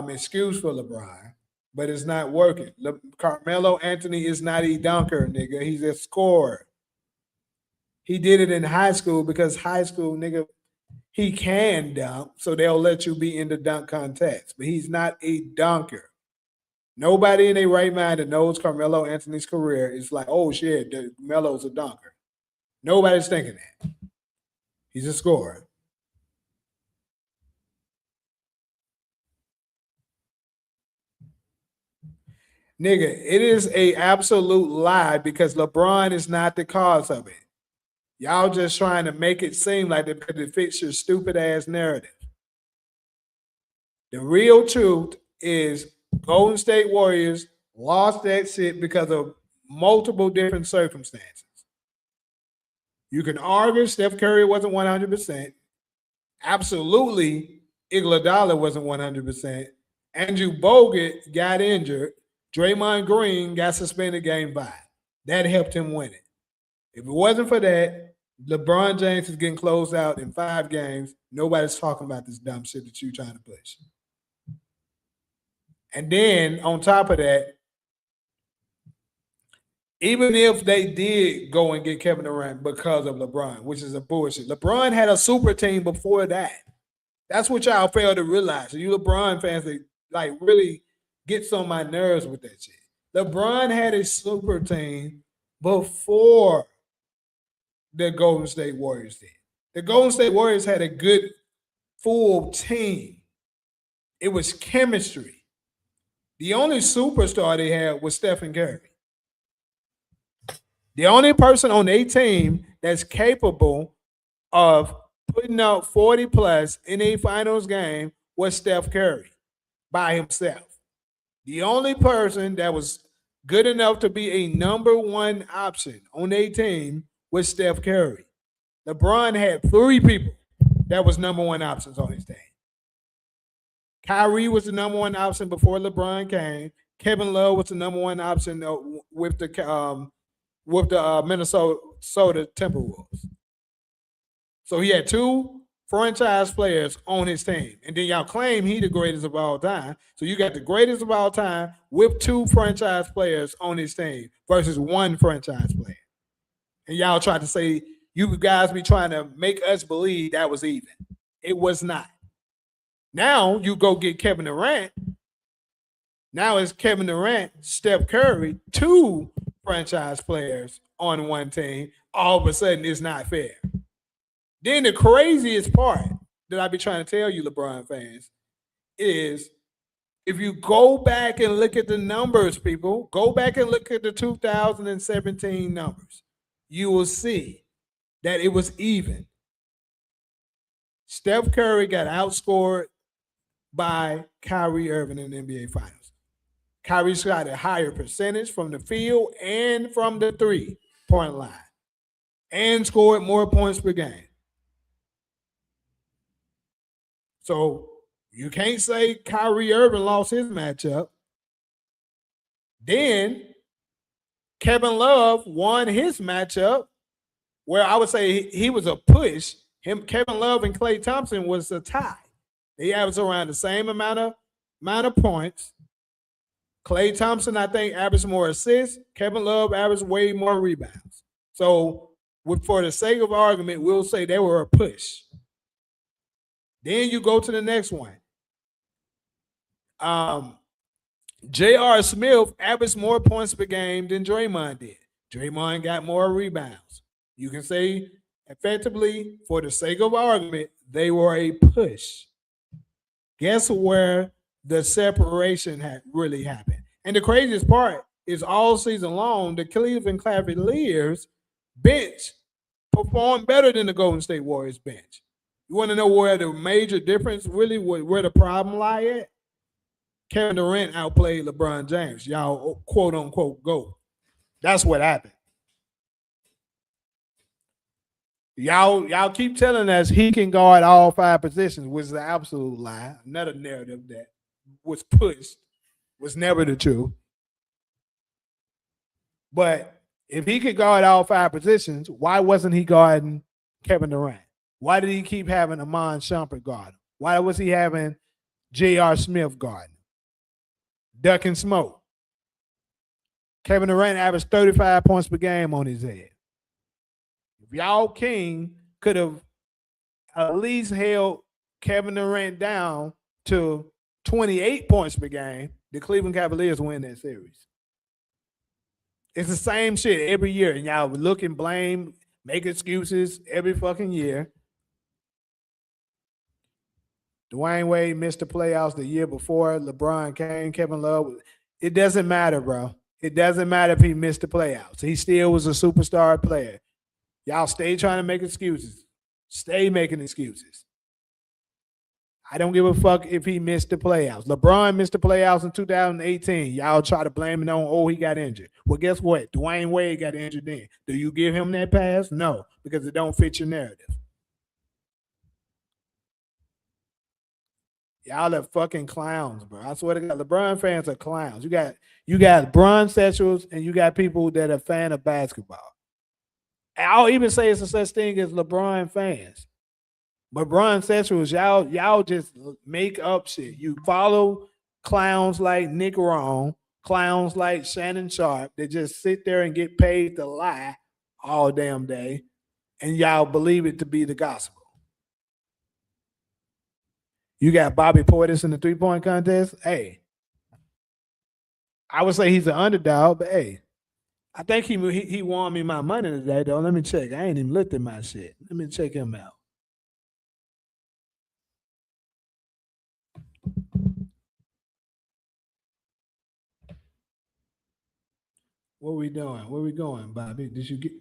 excuse for LeBron, but it's not working. Carmelo Anthony is not a dunker, nigga. He's a scorer. He did it in high school because high school, nigga, he can dunk, so they'll let you be in the dunk contest. But he's not a dunker. Nobody in their right mind that knows Carmelo Anthony's career is like, oh shit, Melo's a dunker. Nobody's thinking that. He's a scorer. Nigga, it is a absolute lie because LeBron is not the cause of it. Y'all just trying to make it seem like it fits your stupid ass narrative. The real truth is Golden State Warriors lost that shit because of multiple different circumstances. You can argue Steph Curry wasn't 100%. Absolutely, Iguodala wasn't 100%. Andrew Bogut got injured. Draymond Green got suspended game 5. That helped him win it. If it wasn't for that, LeBron James is getting closed out in 5 games. Nobody's talking about this dumb shit that you're trying to push. And then on top of that, even if they did go and get Kevin Durant because of LeBron, which is a bullshit. LeBron had a super team before that. That's what y'all fail to realize. You LeBron fans that like really gets on my nerves with that shit. LeBron had a super team before the Golden State Warriors did. The Golden State Warriors had a good full team. It was chemistry. The only superstar they had was Stephen Curry. The only person on a team that's capable of putting up 40 plus in a finals game was Steph Curry by himself. The only person that was good enough to be a number 1 option on a team was Steph Curry. LeBron had 3 people that was number 1 options on his team. Kyrie was the number 1 option before LeBron came. Kevin Love was the number 1 option with the Minnesota Timberwolves. So he had 2 franchise players on his team. And then y'all claim he the greatest of all time. So you got the greatest of all time with 2 franchise players on his team versus 1 franchise player. And y'all tried to say, you guys be trying to make us believe that was even. It was not. Now you go get Kevin Durant. Now it's Kevin Durant, Steph Curry, 2 franchise players on 1 team. All of a sudden, it's not fair. Then the craziest part that I be trying to tell you, LeBron fans, is if you go back and look at the numbers, people, go back and look at the 2017 numbers, you will see that it was even. Steph Curry got outscored by Kyrie Irving in the NBA Finals. Kyrie shot a higher percentage from the field and from the 3-point line and scored more points per game. So you can't say Kyrie Irving lost his matchup. Then Kevin Love won his matchup, where I would say he was a push. Kevin Love and Klay Thompson was a tie. They averaged around the same amount of points. Klay Thompson, I think, averaged more assists. Kevin Love averaged way more rebounds. So, for the sake of argument, we'll say they were a push. Then you go to the next one. J.R. Smith averaged more points per game than Draymond did. Draymond got more rebounds. You can say, effectively, for the sake of argument, they were a push. Guess where the separation had really happened? And the craziest part is all season long, the Cleveland Cavaliers bench performed better than the Golden State Warriors bench. You want to know where the major difference really, where the problem lie at? Kevin Durant outplayed LeBron James. Y'all quote unquote go. That's what happened. Y'all keep telling us he can guard all 5 positions, which is an absolute lie. Another narrative that was pushed was never the truth. But if he could guard all 5 positions, why wasn't he guarding Kevin Durant? Why did he keep having Amon Shumpert guard him? Why was he having J.R. Smith guard him? Duck and smoke. Kevin Durant averaged 35 points per game on his head. If y'all King could have at least held Kevin Durant down to 28 points per game, the Cleveland Cavaliers win that series. It's the same shit every year, and y'all look and blame, make excuses every fucking year. Dwayne Wade missed the playoffs the year before. LeBron came, Kevin Love. It doesn't matter, bro. It doesn't matter if he missed the playoffs. He still was a superstar player. Y'all stay trying to make excuses. Stay making excuses. I don't give a fuck if he missed the playoffs. LeBron missed the playoffs in 2018. Y'all try to blame it on, he got injured. Well, guess what? Dwayne Wade got injured then. Do you give him that pass? No, because it don't fit your narrative. Y'all are fucking clowns, bro. I swear to God, LeBron fans are clowns. You got LeBron sexuals and you got people that are fan of basketball. I'll even say it's a such thing as LeBron fans. LeBron sexuals, y'all just make up shit. You follow clowns like Nick Wrong, clowns like Shannon Sharp that just sit there and get paid to lie all damn day, and y'all believe it to be the gospel. You got Bobby Portis in the 3-point contest. Hey, I would say he's an underdog, but hey, I think he won me my money today, though. Let me check. I ain't even looked at my shit. Let me check him out. What we doing? Where we going, Bobby? Did you get?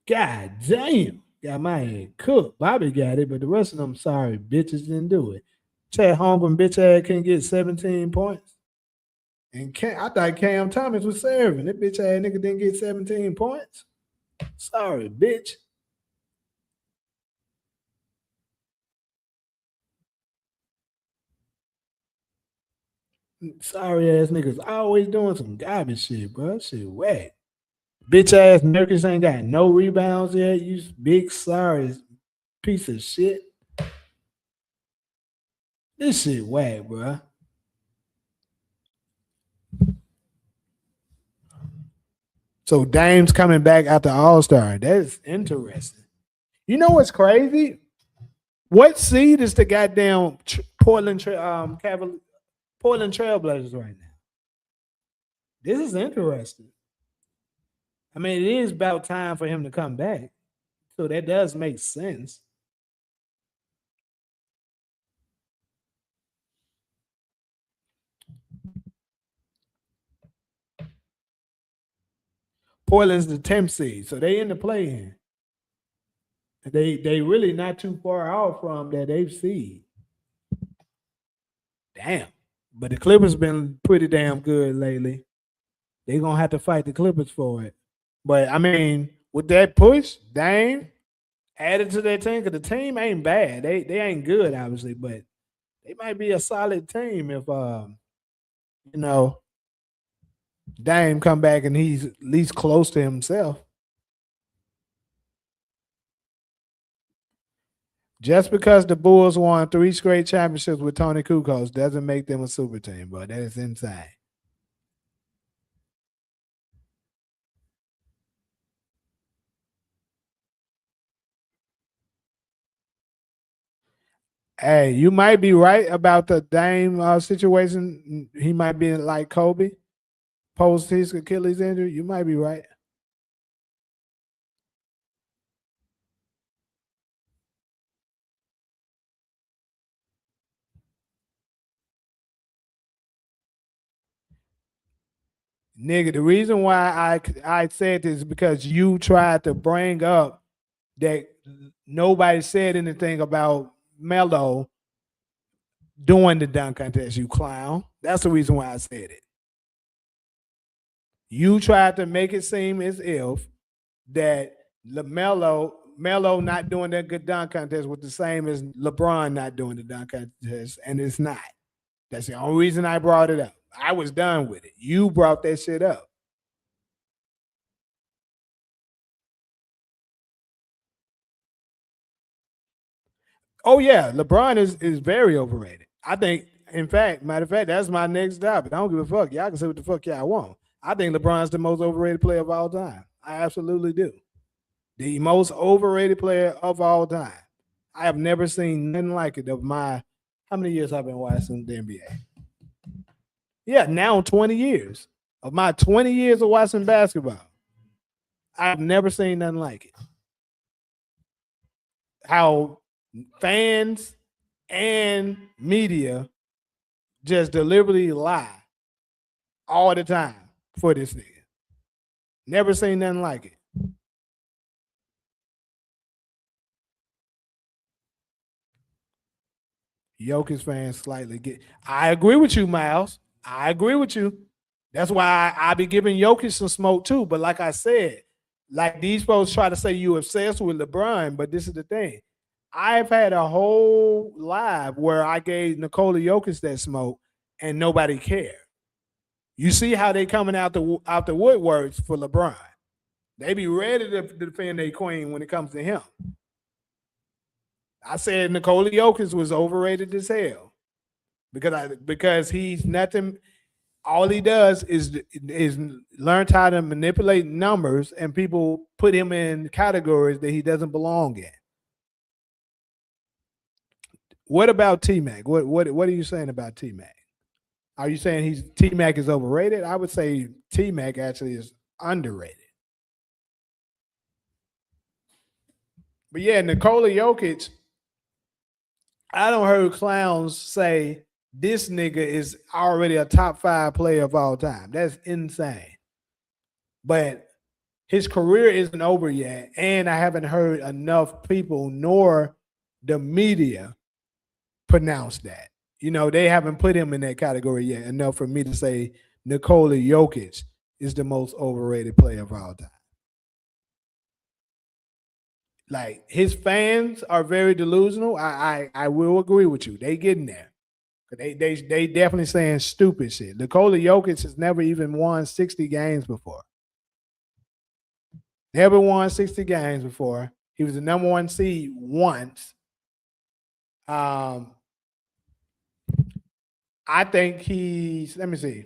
God damn, got my head cooked. Bobby got it, but the rest of them sorry bitches didn't do it. Chad Holmgren bitch ass couldn't get 17 points. And I thought Cam Thomas was serving. That bitch ass nigga didn't get 17 points. Sorry, bitch. Sorry ass niggas always doing some garbage shit, bro. Shit whack. Bitch ass Nurkic ain't got no rebounds yet. You big sorry piece of shit. This shit whack, bro. So Dame's coming back after All-Star. That's interesting. You know what's crazy? What seed is the goddamn Portland Trailblazers right now? This is interesting. I mean, it is about time for him to come back. So that does make sense. Portland's the 10th seed, so they in the play-in. They really not too far out from that eighth seed. Damn. But the Clippers been pretty damn good lately. They gonna have to fight the Clippers for it. But I mean, with that push, Dame added to their team, because the team ain't bad. They ain't good, obviously, but they might be a solid team if you know, Dame come back and he's at least close to himself. Just because the Bulls won 3 straight championships with Tony Kukoc doesn't make them a super team, bro. That is insane. Hey, you might be right about the Dame situation. He might be like Kobe post his Achilles injury. You might be right. Nigga, the reason why I said this is because you tried to bring up that nobody said anything about Melo doing the dunk contest, you clown. That's the reason why I said it. You tried to make it seem as if that Melo not doing that good dunk contest was the same as LeBron not doing the dunk contest, and it's not. That's the only reason I brought it up. I was done with it. You brought that shit up. Oh yeah, LeBron is very overrated. I think, in fact, matter of fact, that's my next topic. I don't give a fuck. Y'all can say what the fuck y'all want. I think LeBron's the most overrated player of all time. I absolutely do. The most overrated player of all time. I have never seen nothing like it of my how many years I've been watching the NBA. Yeah, now 20 years. Of my 20 years of watching basketball, I've never seen nothing like it. How fans and media just deliberately lie all the time for this nigga. Never seen nothing like it. Jokic fans slightly get. I agree with you, Miles. I agree with you. That's why I be giving Jokic some smoke too. But like I said, like these folks try to say you obsessed with LeBron, but this is the thing. I've had a whole live where I gave Nikola Jokic that smoke and nobody cared. You see how they coming out the woodworks for LeBron. They be ready to defend their queen when it comes to him. I said Nikola Jokic was overrated as hell because he's nothing. All he does is learn how to manipulate numbers, and people put him in categories that he doesn't belong in. What about T Mac? What are you saying about T Mac? Are you saying T Mac is overrated? I would say T Mac actually is underrated. But yeah, Nikola Jokic, I don't heard clowns say this nigga is already a top 5 player of all time. That's insane. But his career isn't over yet, and I haven't heard enough people nor the media pronounce that. You know, they haven't put him in that category yet enough for me to say Nikola Jokic is the most overrated player of all time. Like his fans are very delusional. I will agree with you. They getting there. They definitely saying stupid shit. Nikola Jokic has never even won 60 games before. Never won 60 games before. He was the number 1 seed once. I think he's, let me see.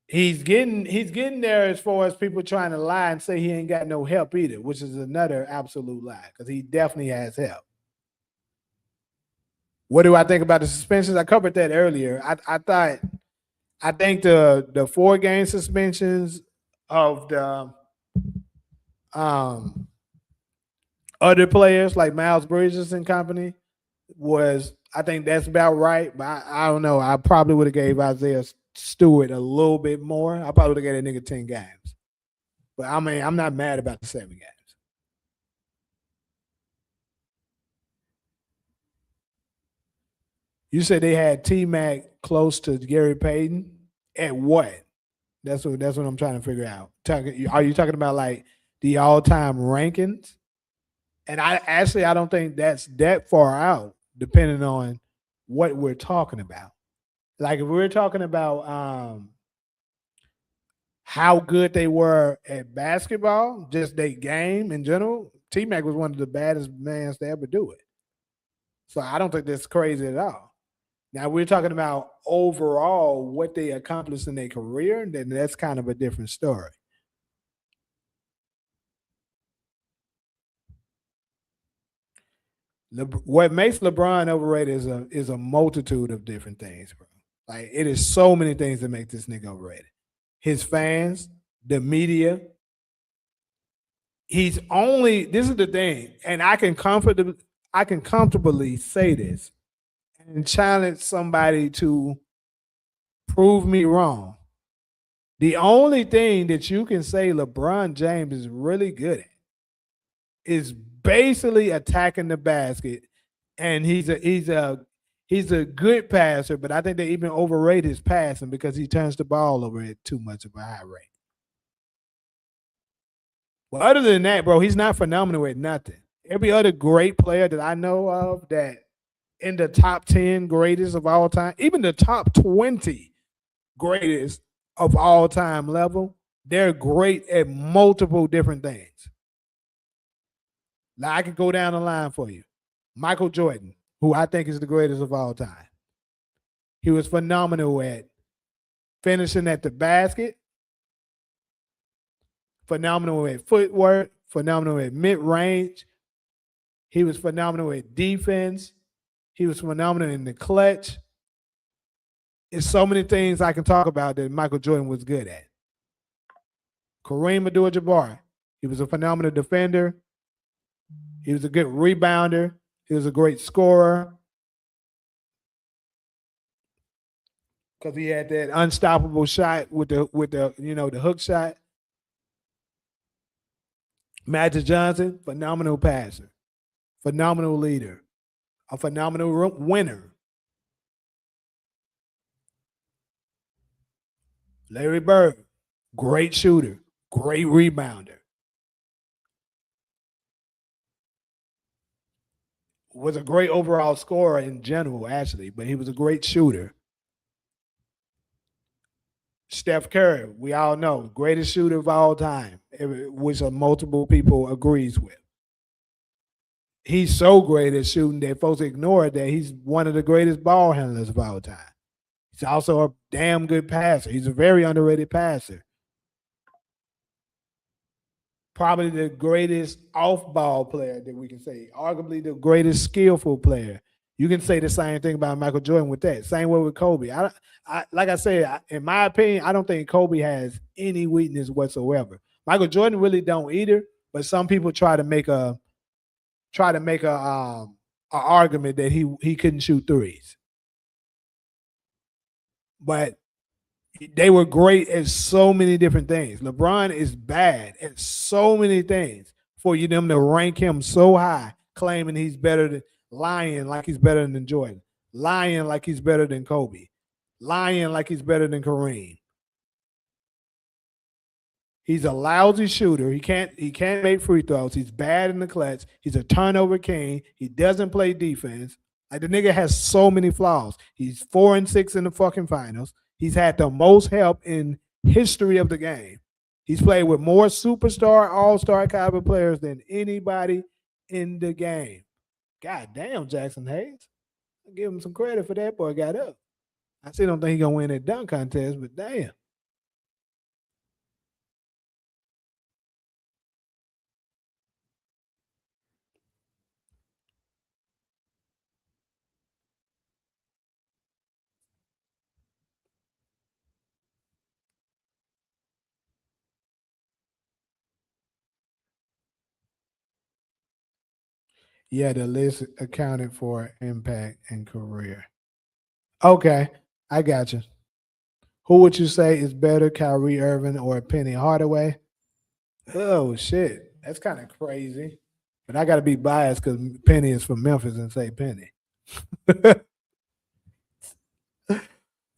He's getting there as far as people trying to lie and say he ain't got no help either, which is another absolute lie because he definitely has help. What do I think about the suspensions? I covered that earlier. I think the 4-game suspensions of the other players like Miles Bridges and company I think that's about right. But I don't know. I probably would have gave Isaiah Stewart a little bit more. I probably would have got that nigga 10 games. But I mean, I'm not mad about the 7 games. You said they had T Mac close to Gary Payton at what? That's what I'm trying to figure out. Are you talking about like the all time rankings? And I don't think that's that far out, depending on what we're talking about. Like if we're talking about how good they were at basketball, just their game in general, T Mac was one of the baddest mans to ever do it. So I don't think that's crazy at all. Now we're talking about overall what they accomplished in their career, then that's kind of a different story. What makes LeBron overrated is a multitude of different things, bro. Like it is so many things that make this nigga overrated. His fans, the media. He's only. This is the thing, and I can comfortably say this and challenge somebody to prove me wrong. The only thing that you can say LeBron James is really good at is basically attacking the basket, and he's a good passer. But I think they even overrate his passing because he turns the ball over at too much of a high rate. Well, other than that, bro, he's not phenomenal at nothing. Every other great player that I know of that in the top 10 greatest of all time, even the top 20 greatest of all time level, they're great at multiple different things. Now I could go down the line for you. Michael Jordan, who I think is the greatest of all time. He was phenomenal at finishing at the basket, phenomenal at footwork, phenomenal at mid range. He was phenomenal at defense. He was phenomenal in the clutch. It's so many things I can talk about that Michael Jordan was good at. Kareem Abdul-Jabbar, he was a phenomenal defender. He was a good rebounder. He was a great scorer because he had that unstoppable shot with the the hook shot. Magic Johnson, phenomenal passer, phenomenal leader, a phenomenal winner. Larry Bird, great shooter, great rebounder. Was a great overall scorer in general, actually, but he was a great shooter. Steph Curry, we all know, greatest shooter of all time, which multiple people agrees with. He's so great at shooting that folks ignore that he's one of the greatest ball handlers of all time. He's also a damn good passer. He's a very underrated passer. Probably the greatest off-ball player that we can say. Arguably the greatest skillful player. You can say the same thing about Michael Jordan with that. Same way with Kobe. Like I said, in my opinion, I don't think Kobe has any weakness whatsoever. Michael Jordan really don't either. But some people try to make a argument that he couldn't shoot threes. But they were great at so many different things. LeBron is bad at so many things for you them to rank him so high, claiming he's better than lying like he's better than Jordan, lying like he's better than Kobe, lying like he's better than Kareem. He's a lousy shooter. He can't make free throws. He's bad in the clutch. He's a turnover king. He doesn't play defense. Like the nigga has so many flaws. He's 4-6 in the fucking finals. He's had the most help in history of the game. He's played with more superstar, all-star caliber players than anybody in the game. God damn, Jackson Hayes. I give him some credit for that boy got up. I still don't think he's gonna win that dunk contest, but damn. Yeah, the list accounted for impact and career. Okay, I got you. Who would you say is better, Kyrie Irving or Penny Hardaway? Oh shit, that's kind of crazy. But I got to be biased because Penny is from Memphis and say Penny.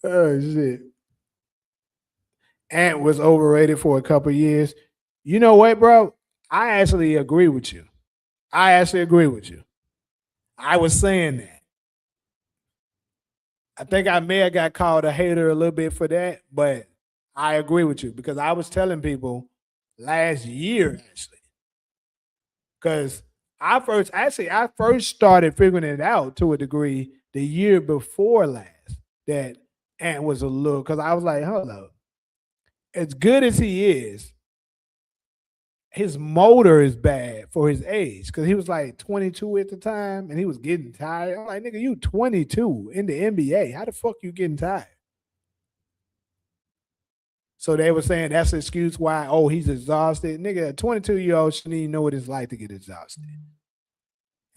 Oh shit. Ant was overrated for a couple years. You know what, bro? I actually agree with you. I actually agree with you. I was saying that. I think I may have got called a hater a little bit for that, but I agree with you because I was telling people last year actually, because I first started figuring it out to a degree the year before last that Ant was a little because I was like, hold up, as good as he is, his motor is bad for his age because he was like 22 at the time and he was getting tired. I'm like, nigga, you 22 in the NBA. How the fuck you getting tired? So they were saying that's an excuse why, oh, he's exhausted. Nigga, a 22-year-old shouldn't even know what it's like to get exhausted.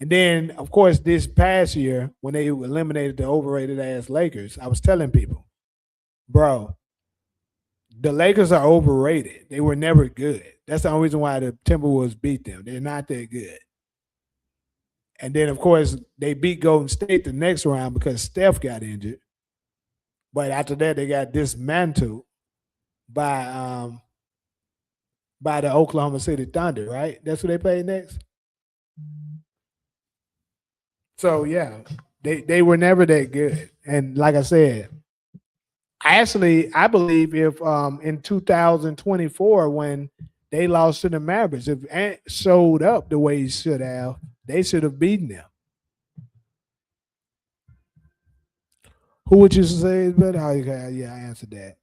And then, of course, this past year, when they eliminated the overrated ass Lakers, I was telling people, bro, the Lakers are overrated. They were never good. That's the only reason why the Timberwolves beat them. They're not that good. And then, of course, they beat Golden State the next round because Steph got injured. But after that, they got dismantled by the Oklahoma City Thunder, right? That's who they played next. So yeah, they were never that good. And like I said, I believe if in 2024 when they lost to the Mavericks, if Ant showed up the way he should have, they should have beaten them. Who would you say is better? Oh, yeah, I answered that.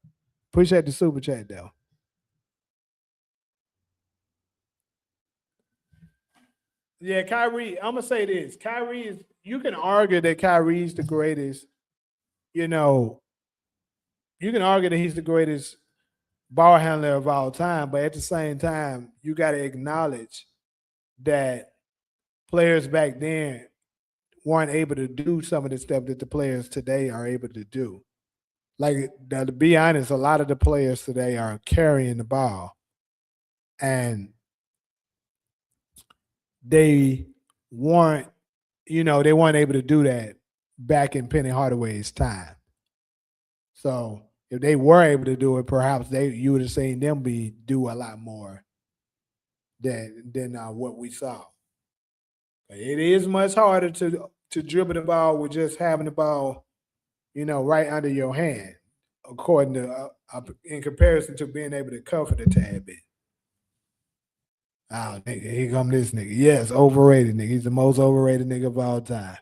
Appreciate the super chat though. Yeah, Kyrie. I'm gonna say this. Kyrie is. You can argue that Kyrie's the greatest. You know, you can argue that he's the greatest ball handler of all time, but at the same time, you got to acknowledge that players back then weren't able to do some of the stuff that the players today are able to do. Like to be honest, a lot of the players today are carrying the ball, and they weren't, they weren't able to do that back in Penny Hardaway's time. So if they were able to do it, perhaps you would have seen them do a lot more than what we saw. But it is much harder to dribble the ball with just having the ball, right under your hand, according to in comparison to being able to cover the tad bit. Oh, nigga, here come this nigga. Yes, overrated nigga. He's the most overrated nigga of all time.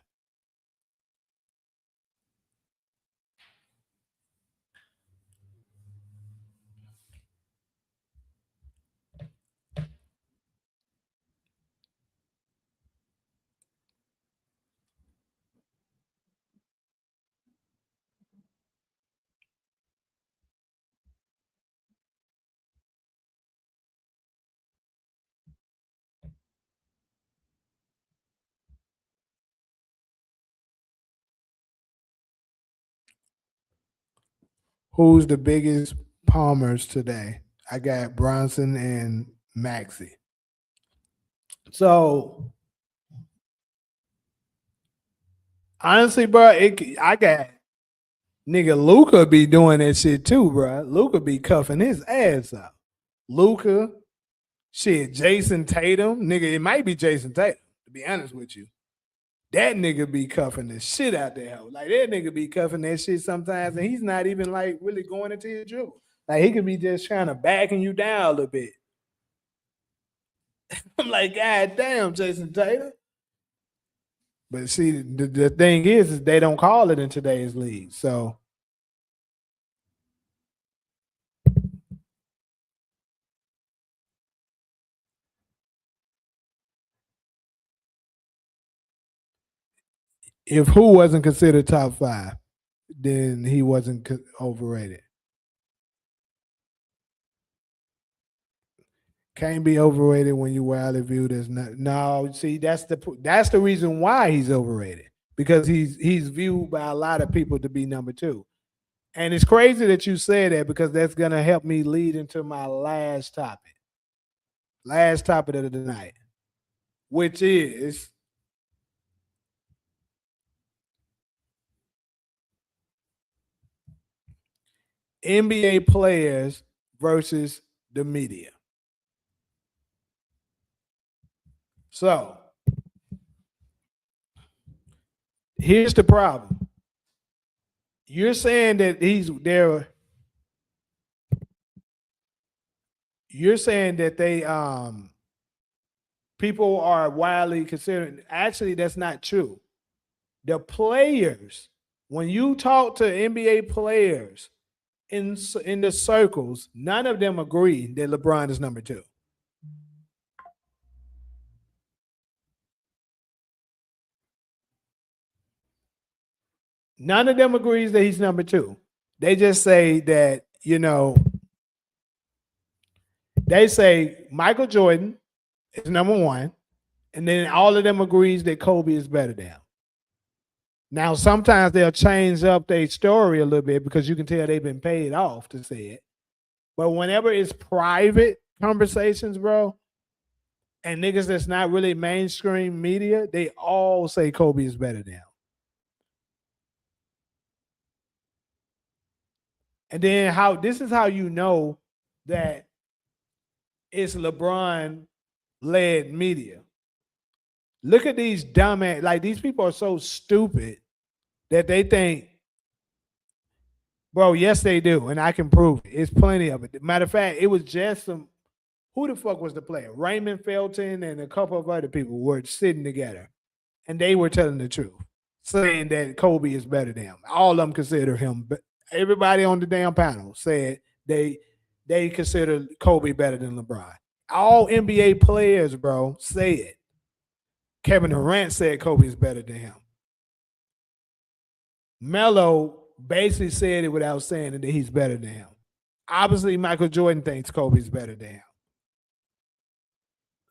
Who's the biggest Palmers today? I got Bronson and Maxi. So honestly, bro, I got nigga Luca be doing that shit too, bro. Luca be cuffing his ass up. Luca, shit, Jason Tatum, nigga, it might be Jason Tatum, to be honest with you. That nigga be cuffing the shit out there. Like that nigga be cuffing that shit sometimes, and he's not even like really going into his dribble. Like he could be just trying to backing you down a little bit. I'm like, God damn, Jason Tatum. But see, the thing is they don't call it in today's league. So if who wasn't considered top five, then he wasn't overrated. Can't be overrated when you widely viewed as not. No, see, that's the reason why he's overrated because he's viewed by a lot of people to be number two. And it's crazy that you say that because that's gonna help me lead into my last topic. Last topic of the night, which is NBA players versus the media. So here's the problem. You're saying that he's there. You're saying that they people are widely considered. Actually, that's not true. The players, when you talk to NBA players in the circles, none of them agree that LeBron is number two. None of them agrees that he's number two. They just say that, they say Michael Jordan is number one, and then all of them agrees that Kobe is better than him. Now, sometimes they'll change up their story a little bit because you can tell they've been paid off to say it. But whenever it's private conversations, bro, and niggas that's not really mainstream media, they all say Kobe is better than him. And then this is how you know that it's LeBron led media. Look at these dumbass, like these people are so stupid that they think, bro, yes, they do. And I can prove it. It's plenty of it. Matter of fact, it was just who the fuck was the player? Raymond Felton and a couple of other people were sitting together and they were telling the truth, saying that Kobe is better than him. All of them consider him, but everybody on the damn panel said they consider Kobe better than LeBron. All NBA players, bro, say it. Kevin Durant said Kobe is better than him. Melo basically said it without saying it that he's better than him. Obviously, Michael Jordan thinks Kobe's better than him.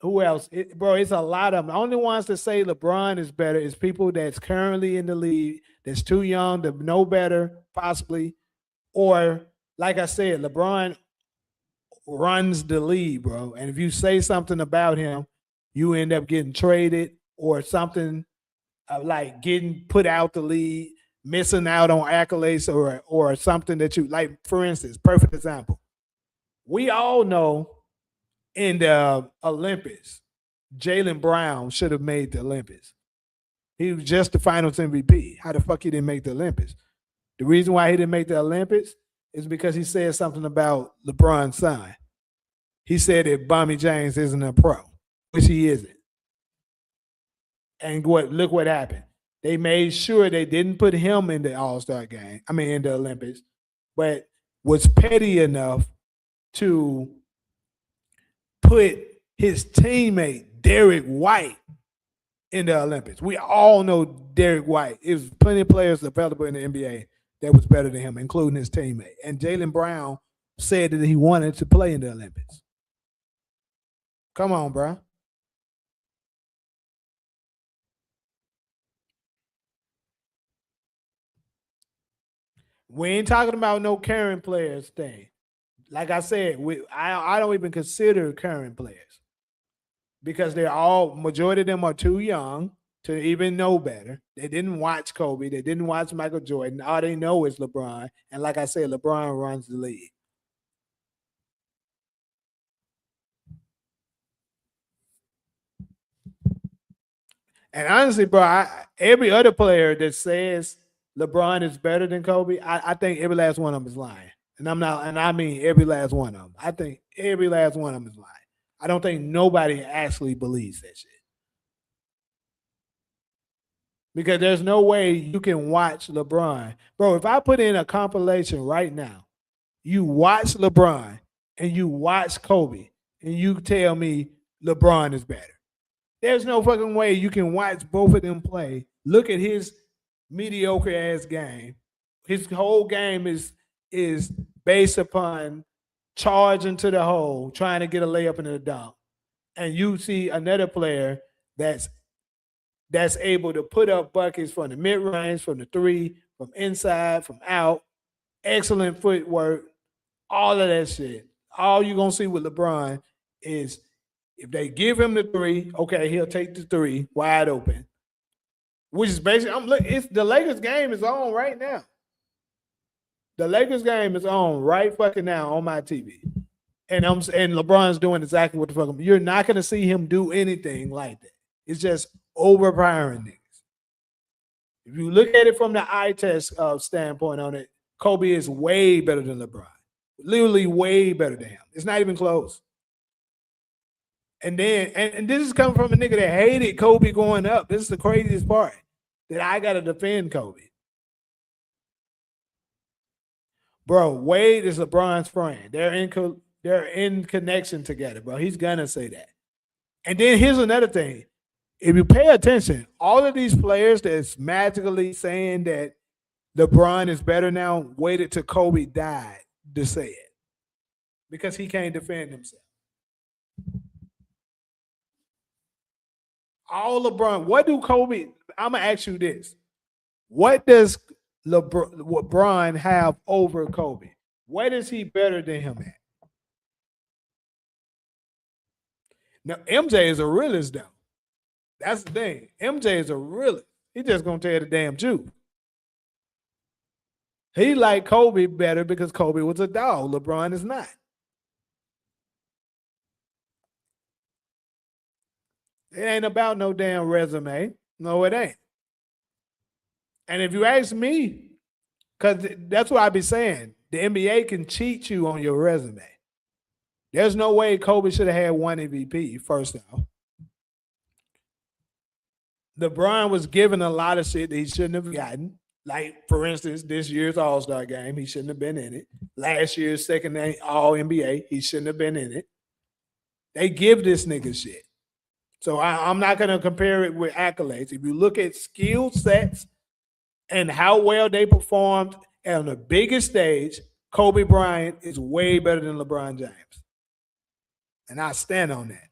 Who else? Bro, it's a lot of them. The only ones that say LeBron is better is people that's currently in the league, that's too young to know better, possibly. Or, like I said, LeBron runs the league, bro. And if you say something about him, you end up getting traded or something like getting put out the league, missing out on accolades or something that you like. For instance, perfect example. We all know in the Olympics, Jaylen Brown should have made the Olympics. He was just the finals MVP. How the fuck he didn't make the Olympics? The reason why he didn't make the Olympics is because he said something about LeBron's son. He said that Bonnie James isn't a pro, which he isn't. And look what happened. They made sure they didn't put him in the All-Star game. I mean, in the Olympics, but was petty enough to put his teammate Derek White in the Olympics. We all know Derek White. There's plenty of players available in the NBA that was better than him, including his teammate. And Jaylen Brown said that he wanted to play in the Olympics. Come on, bro. We ain't talking about no current players thing. Like I said, I don't even consider current players because majority of them are too young to even know better. They didn't watch Kobe. They didn't watch Michael Jordan. All they know is LeBron. And like I said, LeBron runs the league. And honestly, bro, every other player that says LeBron is better than Kobe, I think every last one of them is lying. And I mean every last one of them. I think every last one of them is lying. I don't think nobody actually believes that shit. Because there's no way you can watch LeBron. Bro, if I put in a compilation right now, you watch LeBron and you watch Kobe, and you tell me LeBron is better. There's no fucking way you can watch both of them play. Look at his mediocre ass game. His whole game is based upon charging to the hole, trying to get a layup into the dunk. And you see another player that's able to put up buckets from the mid range, from the three, from inside, from out, excellent footwork, all of that shit. All you're gonna see with LeBron is if they give him the three, okay, he'll take the three wide open. Which is basically it's the Lakers game is on right now. The Lakers game is on right fucking now on my TV. And LeBron's doing exactly what the fuck. You're not gonna see him do anything like that. It's just overpowering niggas. If you look at it from the eye test standpoint on it, Kobe is way better than LeBron. Literally way better than him. It's not even close. And then, and this is coming from a nigga that hated Kobe going up. This is the craziest part, that I got to defend Kobe. Bro, Wade is LeBron's friend. They're in connection together, bro. He's going to say that. And then here's another thing. If you pay attention, all of these players that's magically saying that LeBron is better now waited till Kobe died to say it because he can't defend himself. All LeBron, what do Kobe, I'm going to ask you this. What does LeBron have over Kobe? What is he better than him at? Now, MJ is a realist, though. That's the thing. MJ is a realist. He just going to tell the damn truth. He liked Kobe better because Kobe was a dog. LeBron is not. It ain't about no damn resume. No, it ain't. And if you ask me, because that's what I be saying, the NBA can cheat you on your resume. There's no way Kobe should have had one MVP, first off. LeBron was given a lot of shit that he shouldn't have gotten. Like, for instance, this year's All-Star game, he shouldn't have been in it. Last year's second All-NBA, he shouldn't have been in it. They give this nigga shit. So I'm not going to compare it with accolades. If you look at skill sets and how well they performed on the biggest stage, Kobe Bryant is way better than LeBron James. And I stand on that.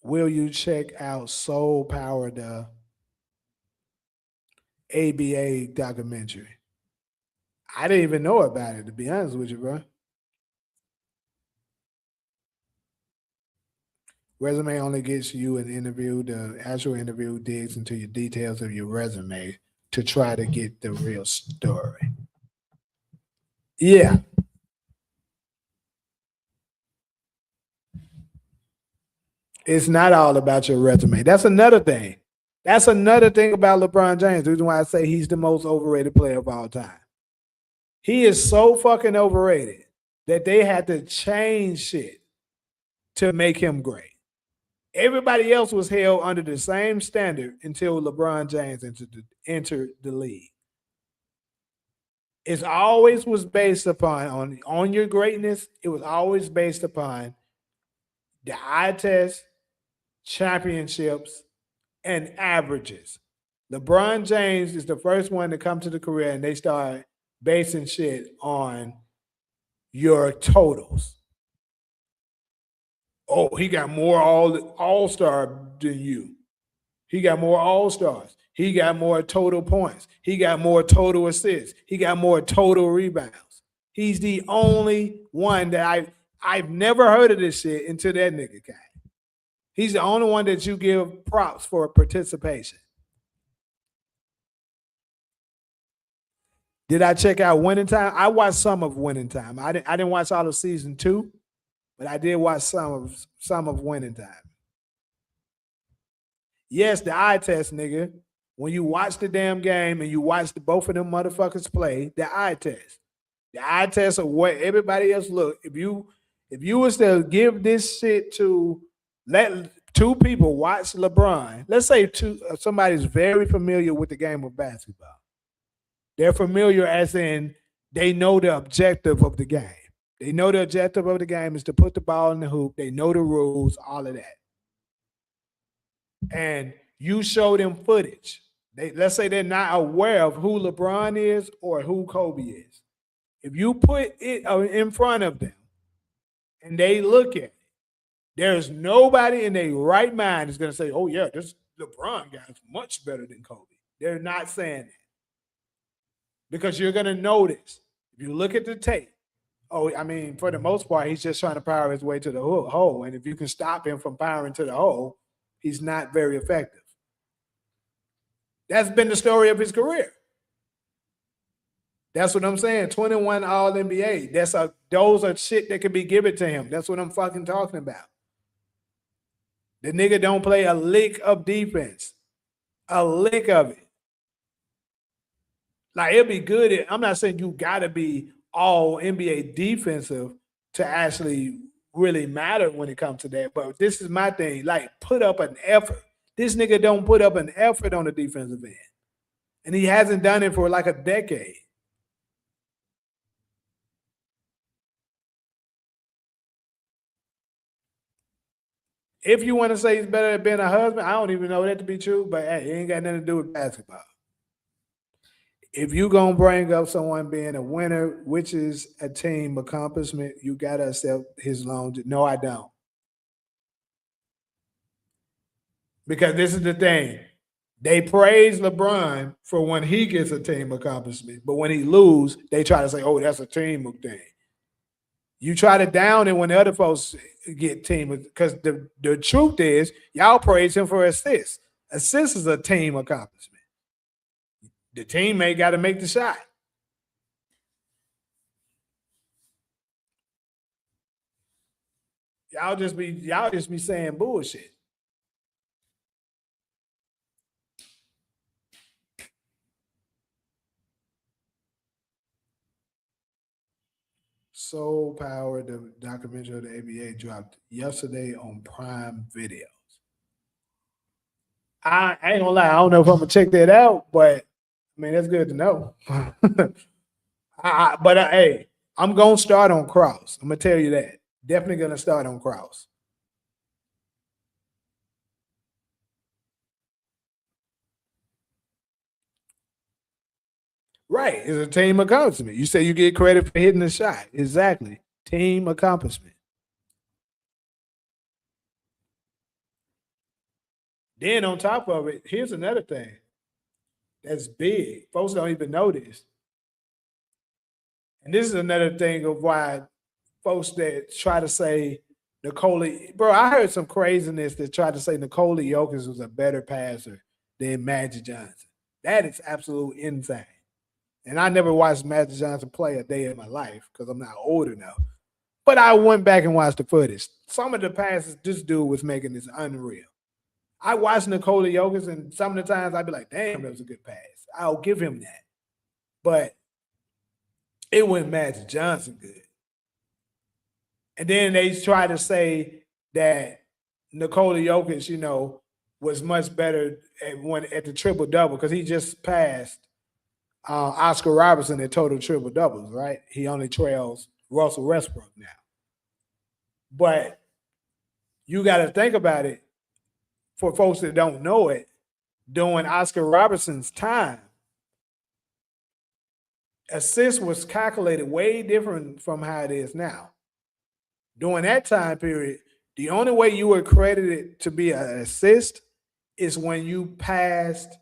Will you check out Soul Power, the ABA documentary? I didn't even know about it, to be honest with you, bro. Resume only gets you an interview. The actual interview digs into your details of your resume to try to get the real story. Yeah. It's not all about your resume. That's another thing. That's another thing about LeBron James. The reason why I say he's the most overrated player of all time. He is so fucking overrated that they had to change shit to make him great. Everybody else was held under the same standard until LeBron James entered the league. It always was based upon, on your greatness, it was always based upon the eye test, championships, and averages. LeBron James is the first one to come to the career and they start basing shit on your totals. Oh, he got more all-star than you. He got more all-stars. He got more total points. He got more total assists. He got more total rebounds. He's the only one that I've never heard of this shit until that nigga came. He's the only one that you give props for participation. Did I check out Winning Time? I watched some of Winning Time. I didn't watch all of season 2, but I did watch some of Winning Time. Yes, the eye test, nigga. When you watch the damn game and you watch both of them motherfuckers play, the eye test. The eye test of what everybody else look. If you was to give this shit to let two people watch LeBron, let's say somebody's very familiar with the game of basketball. They're familiar as in they know the objective of the game. They know the objective of the game is to put the ball in the hoop. They know the rules, all of that. And you show them footage. Let's say they're not aware of who LeBron is or who Kobe is. If you put it in front of them and they look at it, there's nobody in their right mind is going to say, "Oh yeah, this LeBron guy is much better than Kobe." They're not saying that because you're going to notice if you look at the tape. Oh, I mean, for the most part, he's just trying to power his way to the hole, and if you can stop him from powering to the hole, he's not very effective. That's been the story of his career. That's what I'm saying. 21 All NBA. Those are shit that could be given to him. That's what I'm fucking talking about. The nigga don't play a lick of defense. A lick of it. Like it'll be good. I'm not saying you gotta be all NBA defensive to actually really matter when it comes to that. But this is my thing. Like, put up an effort. This nigga don't put up an effort on the defensive end. And he hasn't done it for like a decade. If you want to say he's better at being a husband, I don't even know that to be true, but hey, it ain't got nothing to do with basketball. If you gonna bring up someone being a winner, which is a team accomplishment, you gotta accept his longevity. No, I don't. Because this is the thing. They praise LeBron for when he gets a team accomplishment, but when he lose, they try to say, "Oh, that's a team thing." You try to down it when the other folks get team, because the truth is, y'all praise him for assists. Assists is a team accomplishment. The teammate got to make the shot. Y'all just be saying bullshit. Soul Power, the documentary of the ABA, dropped yesterday on Prime Video. I ain't gonna lie, I don't know if I'm gonna check that out, but I mean that's good to know. Hey, I'm gonna start on Cross. I'm gonna tell you that. Definitely gonna start on Cross. Right, it's a team accomplishment. You say you get credit for hitting the shot. Exactly, team accomplishment. Then on top of it, here's another thing that's big. Folks don't even know this. And this is another thing of why folks that try to say Nikola, bro, I heard some craziness that tried to say Nikola Jokic was a better passer than Magic Johnson. That is absolute insane. And I never watched Magic Johnson play a day in my life because I'm not old enough. But I went back and watched the footage. Some of the passes this dude was making is unreal. I watched Nikola Jokic, and some of the times I'd be like, damn, that was a good pass. I'll give him that. But it wasn't Magic Johnson good. And then they try to say that Nikola Jokic, was much better at the triple double because he just passed Oscar Robertson at total triple doubles, right? He only trails Russell Westbrook now. But you got to think about it for folks that don't know it. During Oscar Robertson's time, assist was calculated way different from how it is now. During that time period, the only way you were credited to be an assist is when you passed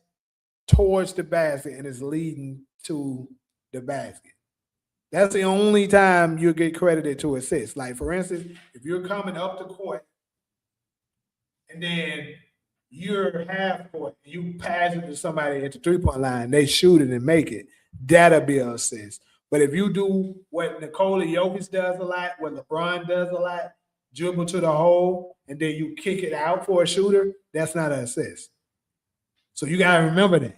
towards the basket and is leading to the basket. That's the only time you get credited to assist. Like, for instance, if you're coming up the court and then you're half court, you pass it to somebody at the 3-point line, they shoot it and make it, that'll be an assist. But if you do what Nikola Jokic does a lot, what LeBron does a lot, dribble to the hole, and then you kick it out for a shooter, that's not an assist. So you got to remember that.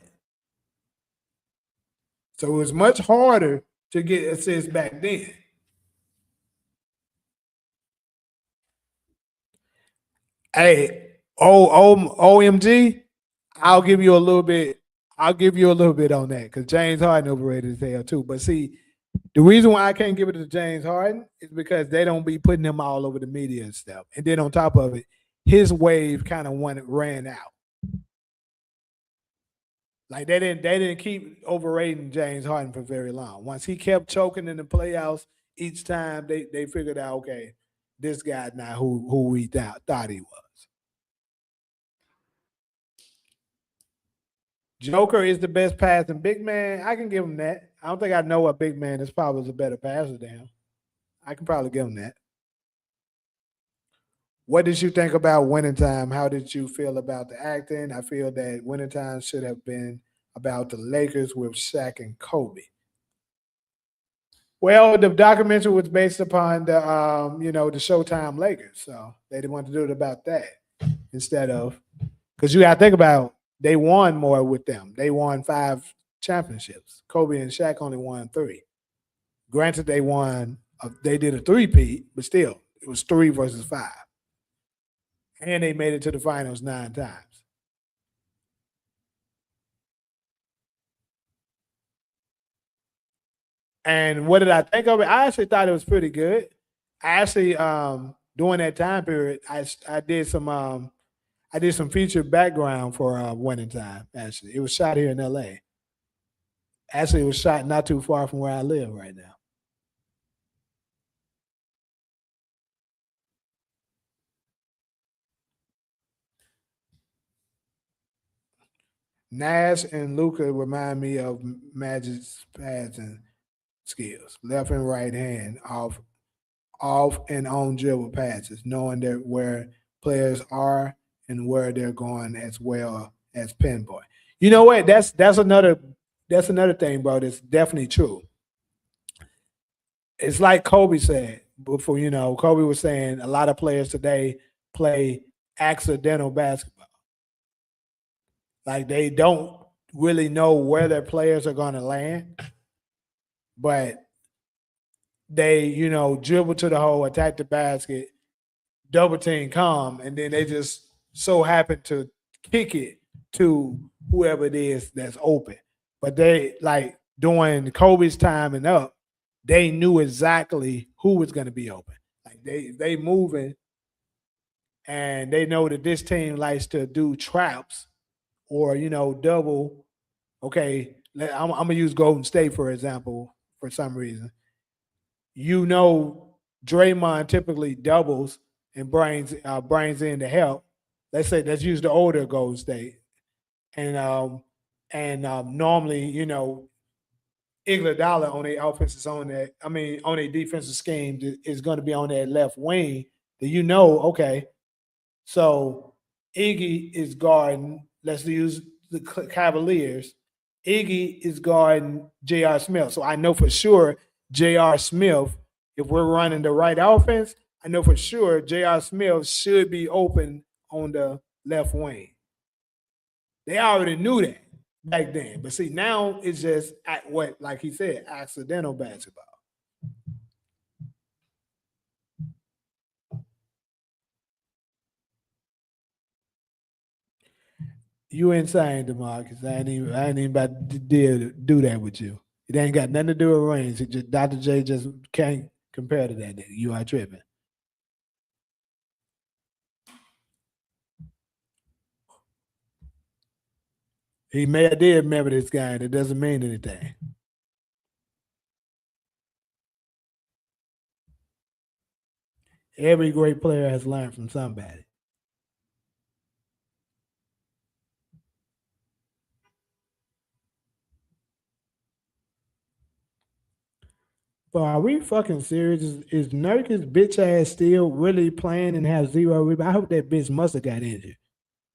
So it was much harder to get assists back then. Hey, OMG, I'll give you a little bit. I'll give you a little bit on that because James Harden overrated as hell too. But see, the reason why I can't give it to James Harden is because they don't be putting him all over the media and stuff. And then on top of it, his wave kind of ran out. Like they didn't keep overrating James Harden for very long. Once he kept choking in the playoffs each time, they figured out, okay, this guy not who we thought he was. Joker is the best passing big man. I can give him that. I don't think I know a big man that's probably a better passer than him. I can probably give him that. What did you think about Winning Time? How did you feel about the acting? I feel that Winning Time should have been about the Lakers with Shaq and Kobe. Well, the documentary was based upon the Showtime Lakers, so they didn't want to do it about that instead of because you got to think about they won more with them. They won 5 championships. Kobe and Shaq only won 3. Granted, they did a three-peat, but still, it was 3 versus 5. And they made it to the finals 9 times. And what did I think of it? I actually thought it was pretty good. I actually during that time period, I did some featured background for Winning Time. Actually, it was shot here in L.A. Actually, it was shot not too far from where I live right now. Nash and Luca remind me of Magic's passing skills, left and right hand, off and on dribble passes, knowing that where players are and where they're going as well as pinpoint. You know what? That's another thing, bro. That's definitely true. It's like Kobe said before. Kobe was saying a lot of players today play accidental basketball. Like they don't really know where their players are going to land, but they, dribble to the hole, attack the basket, double team come, and then they just so happen to kick it to whoever it is that's open. But they like during Kobe's time and up, they knew exactly who was going to be open. Like they moving, and they know that this team likes to do traps or double. Okay, I'm gonna use Golden State for example. For some reason, Draymond typically doubles and brings in to help. Let's use the older Golden State, and normally Iguodala on their offensive on that. I mean on a defensive scheme is going to be on that left wing. That okay, so Iggy is guarding. Let's use the Cavaliers. Iggy is guarding J.R. Smith. So I know for sure J.R. Smith, if we're running the right offense, I know for sure J.R. Smith should be open on the left wing. They already knew that back then. But see, now it's just like he said, accidental basketball. You insane, DeMarcus. I ain't even about to do that with you. It ain't got nothing to do with rings. Dr. J just can't compare to that nigga. You are tripping. He may have did remember this guy, and it doesn't mean anything. Every great player has learned from somebody. But are we fucking serious? Is Nurkic bitch ass still really playing and have 0 rebounds? I hope that bitch must have got injured.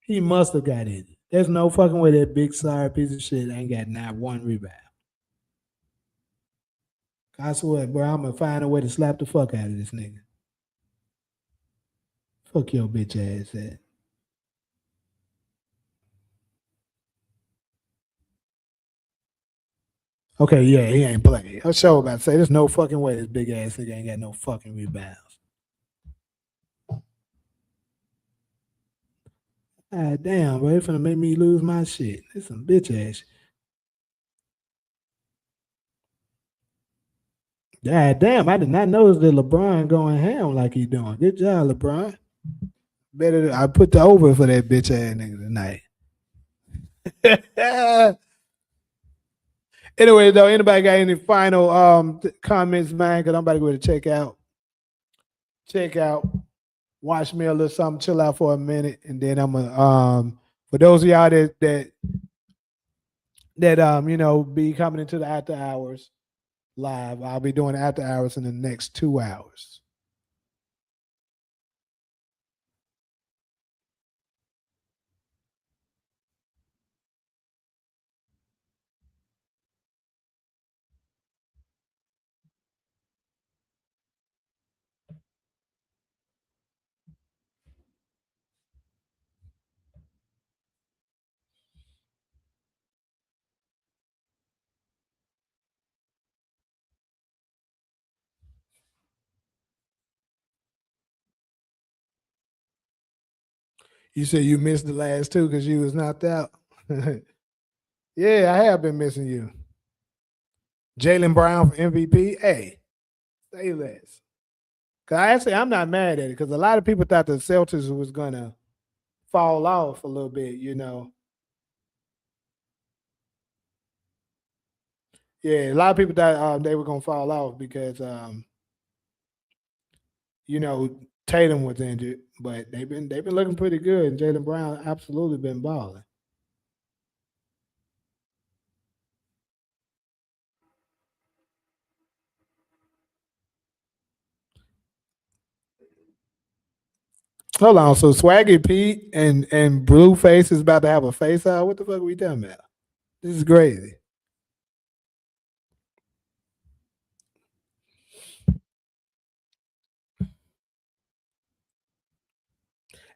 He must have got injured. There's no fucking way that big sorry piece of shit ain't got not 1 rebound. I swear, bro, I'm gonna find a way to slap the fuck out of this nigga. Fuck your bitch ass at. Okay, yeah, he ain't playing. I'm sure about to say there's no fucking way this big ass nigga ain't got no fucking rebounds. Ah, damn, bro, it's finna make me lose my shit. It's some bitch ass. God damn, I did not notice that LeBron going ham like he doing. Good job, LeBron. I put the over for that bitch ass nigga tonight. Anyway, though, anybody got any final comments, man? Because I'm about to go to check out. check out, watch me a little something, chill out for a minute, and then I'm gonna for those of y'all that you know be coming into the after hours live, I'll be doing after hours in the next 2 hours. You said you missed the last two because you was knocked out. Yeah, I have been missing you. Jalen Brown for MVP. Hey, say less. Cause I'm not mad at it because a lot of people thought the Celtics was gonna fall off a little bit. You know, yeah, a lot of people thought they were gonna fall off because you know Tatum was injured, but they've been looking pretty good, and Jalen Brown absolutely been balling. Hold on, so Swaggy Pete and Blueface is about to have a face out. What the fuck are we talking about? This is crazy.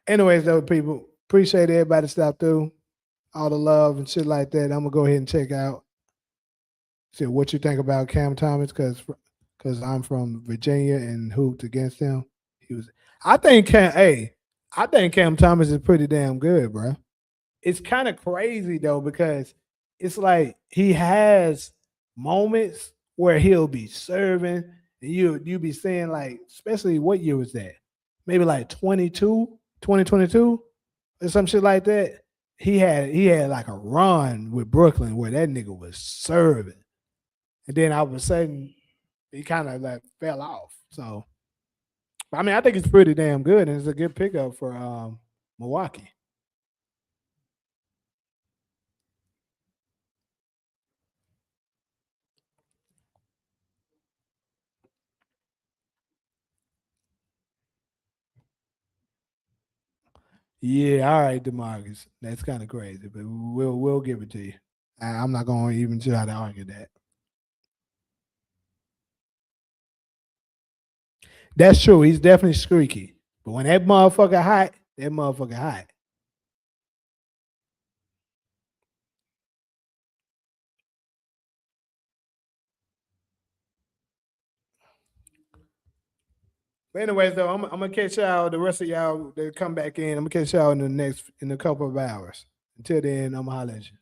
Anyways, though, people appreciate everybody stop through, all the love and shit like that. I'm gonna go ahead and check out. See what you think about Cam Thomas because I'm from Virginia and hooped against him. He was. I think Cam. Hey, I think Cam Thomas is pretty damn good, bro. It's kind of crazy though because it's like he has moments where he'll be serving and you be saying like, especially what year was that? Maybe like 2022 or some shit like that. He had like a run with Brooklyn where that nigga was serving. And then all of a sudden he kind of like fell off. So I mean I think it's pretty damn good and it's a good pickup for Milwaukee. Yeah, all right, Demarcus. That's kind of crazy, but we'll give it to you. I'm not gonna even try to argue that. That's true. He's definitely streaky. But when that motherfucker hot, that motherfucker hot. But anyways, though, I'm gonna catch y'all. The rest of y'all that come back in, I'm gonna catch y'all in a couple of hours. Until then, I'm gonna holler at you.